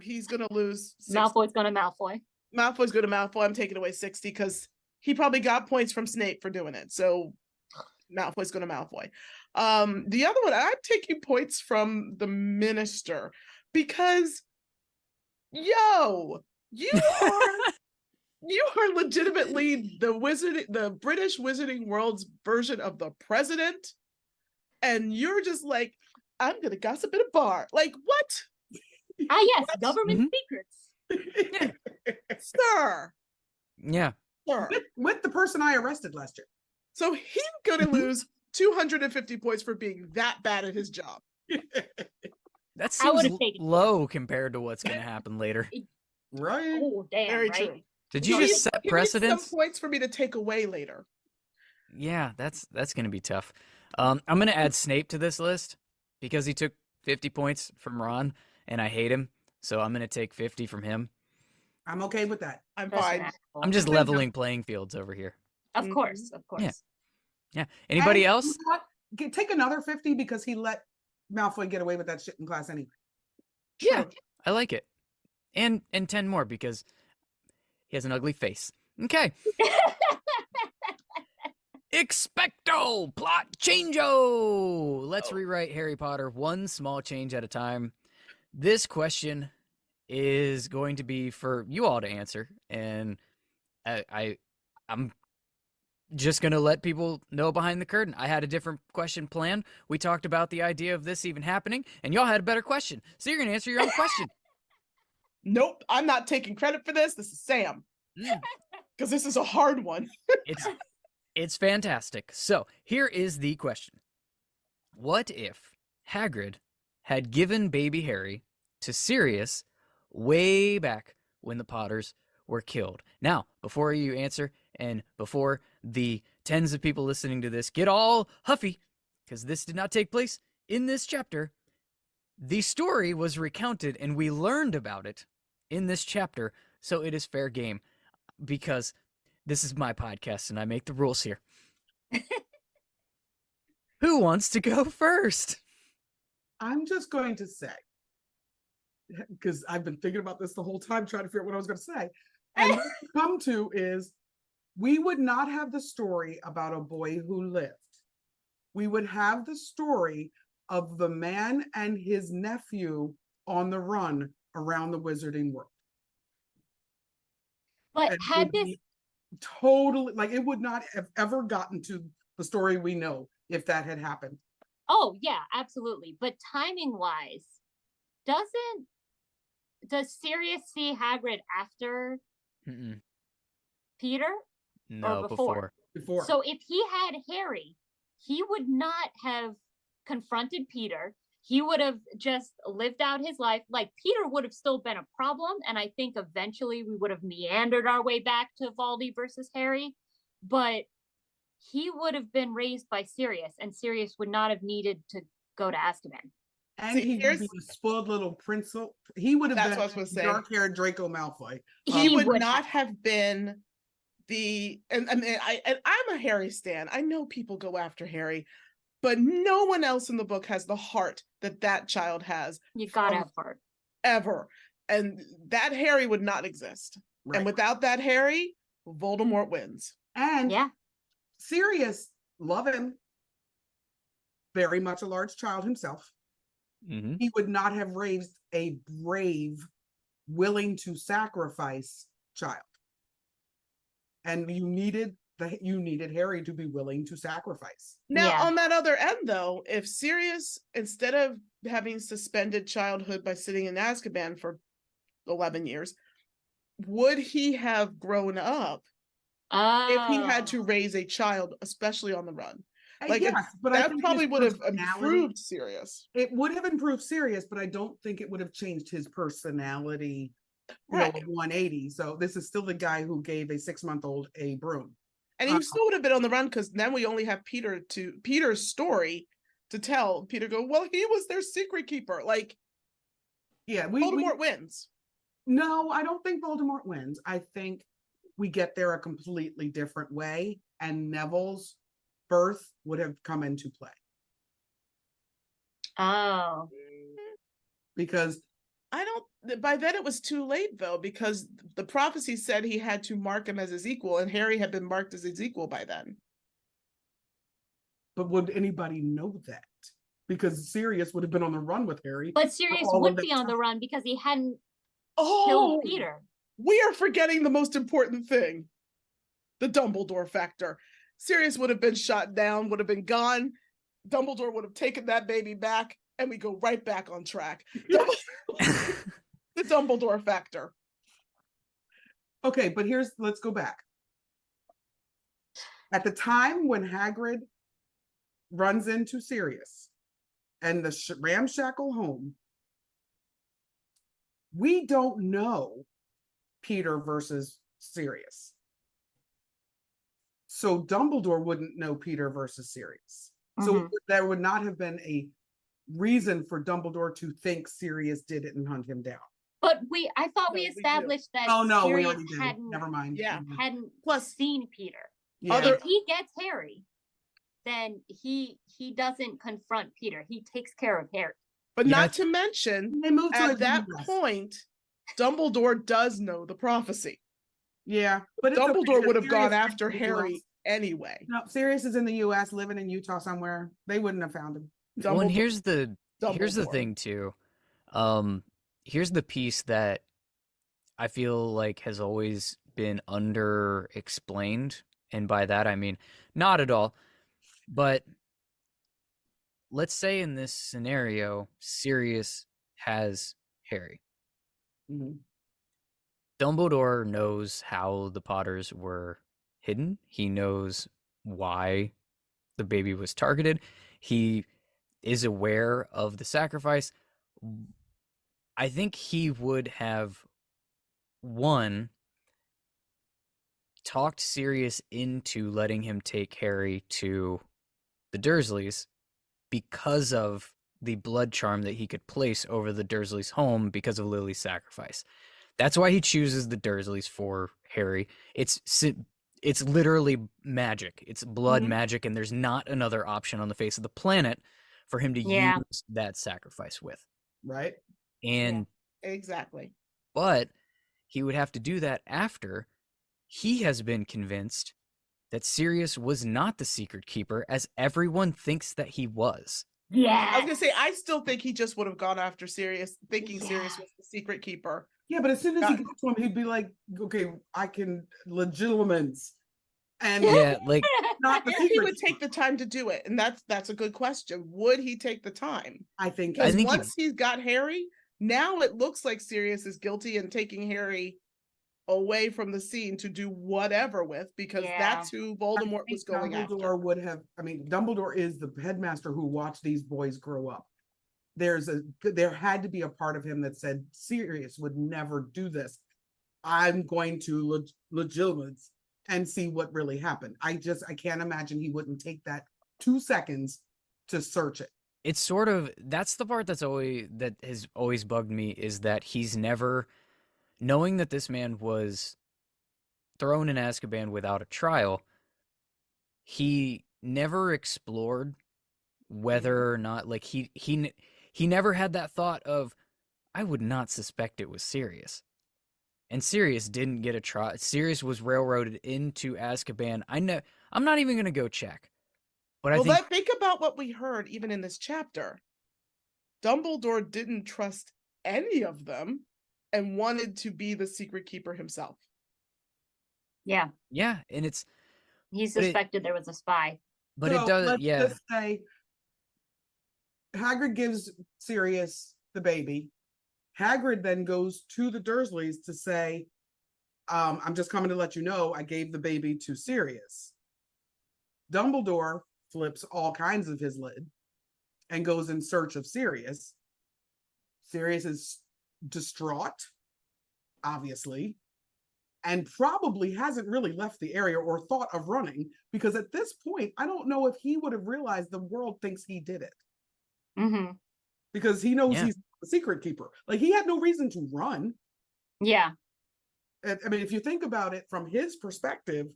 He's gonna lose 60. Malfoy's gonna Malfoy. Malfoy's good to Malfoy. I'm taking away 60 because he probably got points from Snape for doing it. So Malfoy's going to Malfoy. The other one, I'm taking points from the minister because, yo, you are legitimately the British Wizarding World's version of the president, and you're just like, I'm gonna gossip at a bar. Like, what? Ah, yes, government secrets. Sir. Yeah. Sir. with the person I arrested last year. So he's gonna lose 250 points for being that bad at his job. That I would've seems taken low compared to what's going to happen later. Right? Oh, damn, Very right? true. Did you So just he- set he needs precedents? Some points for me to take away later. Yeah, that's going to be tough. I'm going to add Snape to this list because he took 50 points from Ron, and I hate him. So I'm going to take 50 from him. I'm okay with that. I'm That's fine. natural. I'm just leveling playing fields over here. Of course, of course. Yeah. Yeah. Anybody And else? you know what? Take another 50 because he let Malfoy get away with that shit in class anyway. Yeah, I like it. And 10 more because he has an ugly face. Okay. Expecto plot changeo. Let's rewrite Harry Potter one small change at a time. This question is going to be for you all to answer, and I'm just gonna let people know behind the curtain. I had a different question planned. We talked about the idea of this even happening, and y'all had a better question, so you're gonna answer your own question. Nope, I'm not taking credit for this. This is Sam. Because this is a hard one. It's fantastic. So here is the question. What if Hagrid had given baby Harry to Sirius way back when the Potters were killed? Now, before you answer and before the tens of people listening to this get all huffy, because this did not take place in this chapter, the story was recounted and we learned about it in this chapter, so it is fair game because this is my podcast and I make the rules here. Who wants to go first? I'm just going to say, because I've been thinking about this the whole time, trying to figure out what I was going to say. And what I come to is we would not have the story about a boy who lived. We would have the story of the man and his nephew on the run around the wizarding world. But It had would this be totally, like, it would not have ever gotten to the story we know if that had happened. Oh, yeah, absolutely. But timing wise, does Sirius see Hagrid after Mm-mm. Peter? No, before? Before. So if he had Harry, he would not have confronted Peter. He would have just lived out his life. Like, Peter would have still been a problem. And I think eventually we would have meandered our way back to Voldy versus Harry. But he would have been raised by Sirius, and Sirius would not have needed to go to Azkaban. And See, he would here's- be a spoiled little prince. He would have That's been what I was gonna say. dark-haired Draco Malfoy. He would would not have been and I'm a Harry stan. I know people go after Harry. but no one else in the book has the heart that that child has. You gotta have heart. Ever. And that Harry would not exist. Right. And without that Harry, Voldemort wins. And Yeah. Sirius, love him, very much a large child himself. Mm-hmm. He would not have raised a brave, willing to sacrifice child. And you needed Harry to be willing to sacrifice. Now, Yeah. on that other end, though, if Sirius, instead of having suspended childhood by sitting in Azkaban for 11 years, would he have grown up if he had to raise a child, especially on the run? Like, yes, but I that think probably his would have personality- improved Sirius. It would have improved Sirius, but I don't think it would have changed his personality, Right. 180. So this is still the guy who gave a 6-month-old a broom. And he still would have been on the run, because then we only have Peter's story to tell. Peter go, well, he was their secret keeper. Like, Yeah, Voldemort wins. No, I don't think Voldemort wins. I think we get there a completely different way, and Neville's birth would have come into play Oh. because By then it was too late, though, because the prophecy said he had to mark him as his equal, and Harry had been marked as his equal by then. but would anybody know that? Because Sirius would have been on the run with Harry. But Sirius all of would that be on the time. run because he hadn't Oh, killed Peter. we are forgetting the most important thing. The Dumbledore factor. Sirius would have been shot down, would have been gone. Dumbledore would have taken that baby back, and we go right back on track. The Dumbledore factor. Okay, but let's go back. At the time when Hagrid runs into Sirius and the ramshackle home, we don't know Peter versus Sirius. So Dumbledore wouldn't know Peter versus Sirius. So Mhm. there would not have been a reason for Dumbledore to think Sirius did it and hunt him down. But I thought we No, we do. established that Oh no, we Sirius already did. hadn't Never mind. Yeah. hadn't Plus, seen Peter. Yeah. If he gets Harry, then he doesn't confront Peter. He takes care of Harry. but Yeah, not to mention, They moved to at a that US. point, Dumbledore does know the prophecy. Yeah, but it's okay, Dumbledore because would have gone Sirius is after in the Harry US. anyway. No, Sirius is in the US, living in Utah somewhere. They wouldn't have found him. Well, and Dumbledore- here's the Dumbledore. thing too. Here's the piece that I feel like has always been under-explained, and by that I mean not at all. But let's say in this scenario, Sirius has Harry. Mhm. Dumbledore knows how the Potters were hidden. He knows why the baby was targeted. He is aware of the sacrifice. I think he would have, one, talked Sirius into letting him take Harry to the Dursleys because of the blood charm that he could place over the Dursleys' home because of Lily's sacrifice. That's why he chooses the Dursleys for Harry. It's literally magic. It's blood Mhm. magic, and there's not another option on the face of the planet for him to Yeah. use that sacrifice with. Right? And Exactly. but he would have to do that after he has been convinced that Sirius was not the secret keeper, as everyone thinks that he was. Yeah. I was gonna say, I still think he just would have gone after Sirius, thinking Sirius Yeah. was the secret keeper. Yeah, but as soon as he Yeah. got to him, he'd be like, okay, I can legilimens. And Yeah, like not the If he secret would take the time to do it, and that's a good question. Would he take the time? I think Because think he- once he's got Harry, now it looks like Sirius is guilty and taking Harry away from the scene to do whatever with, because Yeah. that's who Voldemort was going Dumbledore after. would have, Dumbledore is the headmaster who watched these boys grow up. There had to be a part of him that said, Sirius would never do this. I'm going to legilimens and see what really happened. I can't imagine he wouldn't take that 2 seconds to search it. it's sort of, that's the part that has always bugged me, is that he's never, knowing that this man was thrown in Azkaban without a trial, he never explored whether or not, like, he never had that thought of, I would not suspect it was Sirius. And Sirius didn't get a try. Sirius was railroaded into Azkaban. I'm not even going to go check. But Well, think about what we heard even in this chapter. Dumbledore didn't trust any of them and wanted to be the secret keeper himself. Yeah. Yeah, and he suspected there was a spy. But it does, let's yeah. just say Hagrid gives Sirius the baby. Hagrid then goes to the Dursleys to say, I'm just coming to let you know I gave the baby to Sirius. Dumbledore flips all kinds of his lid and goes in search of Sirius. Sirius is distraught, obviously, and probably hasn't really left the area or thought of running, because at this point, I don't know if he would have realized the world thinks he did it. Mm-hmm. Because he knows he's the secret keeper. Like, he had no reason to run. Yeah. I mean, if you think about it from his perspective,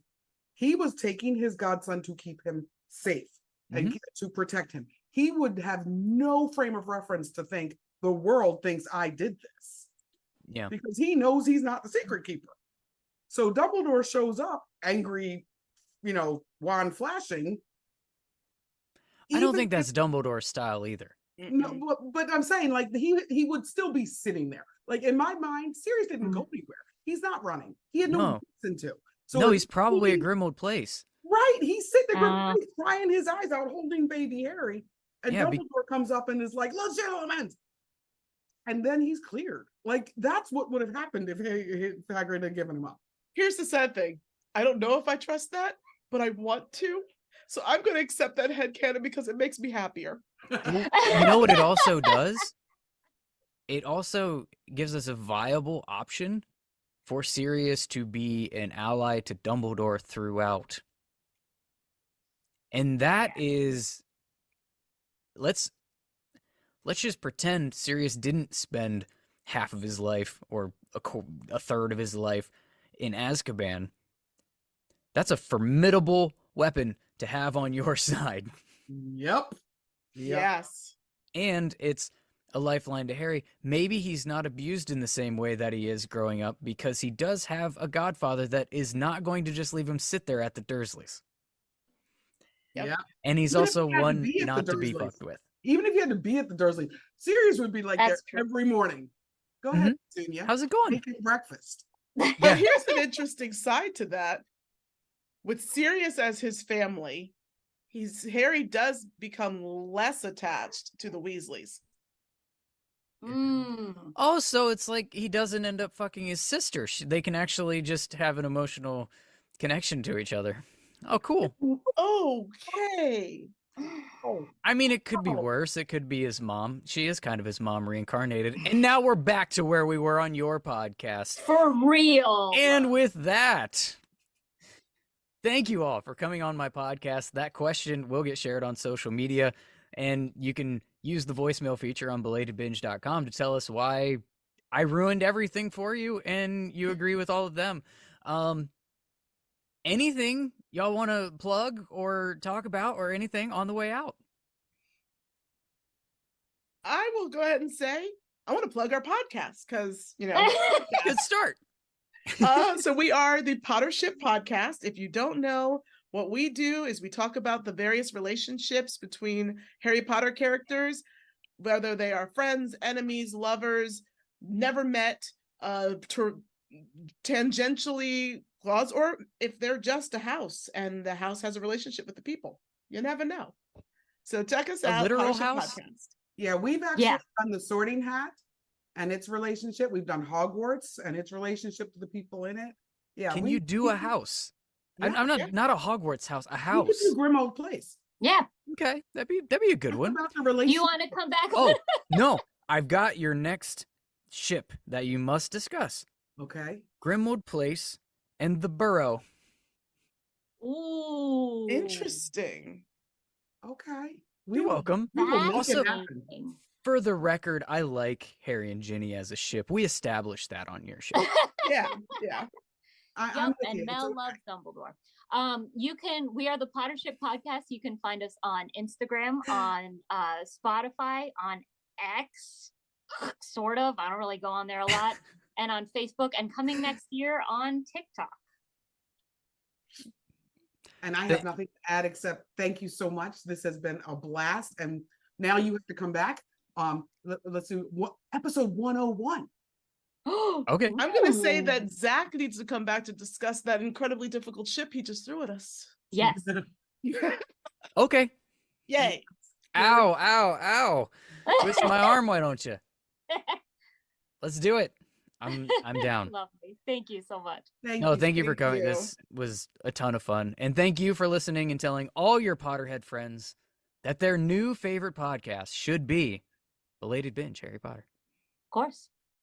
he was taking his godson to keep him safe and to protect him. He would have no frame of reference to think the world thinks I did this. Yeah. Because he knows he's not the secret keeper. So Dumbledore shows up, angry, wand flashing. I don't think that's Dumbledore's style either. No, but I'm saying, like, he would still be sitting there. Like, in my mind, Sirius didn't go anywhere. He's not running. He had no reason to. So no, he's probably at Grimmauld Place. Right. He's sitting there crying his eyes out, holding baby Harry. And Dumbledore comes up and is like, "Legilimate." And then he's cleared. Like, that's what would have happened if Hagrid had given him up. Here's the sad thing. I don't know if I trust that, but I want to. So I'm going to accept that headcanon because it makes me happier. You know what it also does? It also gives us a viable option for Sirius to be an ally to Dumbledore throughout. And that is, let's just pretend Sirius didn't spend half of his life or a third of his life in Azkaban. That's a formidable weapon to have on your side. Yep. Yes. And it's a lifeline to Harry. Maybe he's not abused in the same way that he is growing up, because he does have a godfather that is not going to just leave him sit there at the Dursleys. Yep. Yeah. And he's also one not to be fucked with. Even if you had to be at the Dursleys, Sirius would be like there every morning. Go ahead, Petunia. How's it going? Making breakfast. But here's an interesting side to that. With Sirius as his family, Harry does become less attached to the Weasleys. Oh, so it's like he doesn't end up fucking his sister. They can actually just have an emotional connection to each other. Oh, cool. Okay. I mean, it could be worse. It could be his mom. She is kind of his mom reincarnated. And now we're back to where we were on your podcast. For real. And with that, thank you all for coming on my podcast. That question will get shared on social media, and you can use the voicemail feature on belatedbinge.com to tell us why I ruined everything for you and you agree with all of them. Anything y'all want to plug or talk about or anything on the way out? I will go ahead and say I want to plug our podcast because, Good start. So we are the Pottership Podcast. If you don't know, what we do is we talk about the various relationships between Harry Potter characters, whether they are friends, enemies, lovers, never met, tangentially close, or if they're just a house and the house has a relationship with the people. You never know. So check us out. Literal Pottership house? Podcast. Yeah, we've actually done the Sorting Hat and its relationship. We've done Hogwarts and its relationship to the people in it. Yeah. Can you do a house? I'm not a Hogwarts house, a house. We could do Grimmauld Place. Yeah. Okay, that'd be a good one. About the relationship. You want to come back? Oh, no. I've got your next ship that you must discuss. Okay. Grimmauld Place and the Burrow. Ooh. Interesting. Okay. You're welcome. We will make Also, it happen. for the record, I like Harry and Ginny as a ship. We established that on your show. Yeah. I'm Yep, with and you. It's Mel okay. loves Dumbledore. We are the Pottership Podcast. You can find us on Instagram, on Spotify, on X, sort of. I don't really go on there a lot. And on Facebook, and coming next year on TikTok. And I have nothing to add except thank you so much. This has been a blast. And now you have to come back. Let's do episode 101. Okay. I'm going to say that Zach needs to come back to discuss that incredibly difficult ship he just threw at us. Yes. Okay. Yay. Ow, ow, ow. Twist my arm, why don't you? Let's do it. I'm down. Lovely. Thank you so much. Thank you for coming. This was a ton of fun. And thank you for listening and telling all your Potterhead friends that their new favorite podcast should be Belated Binge Harry Potter. Of course.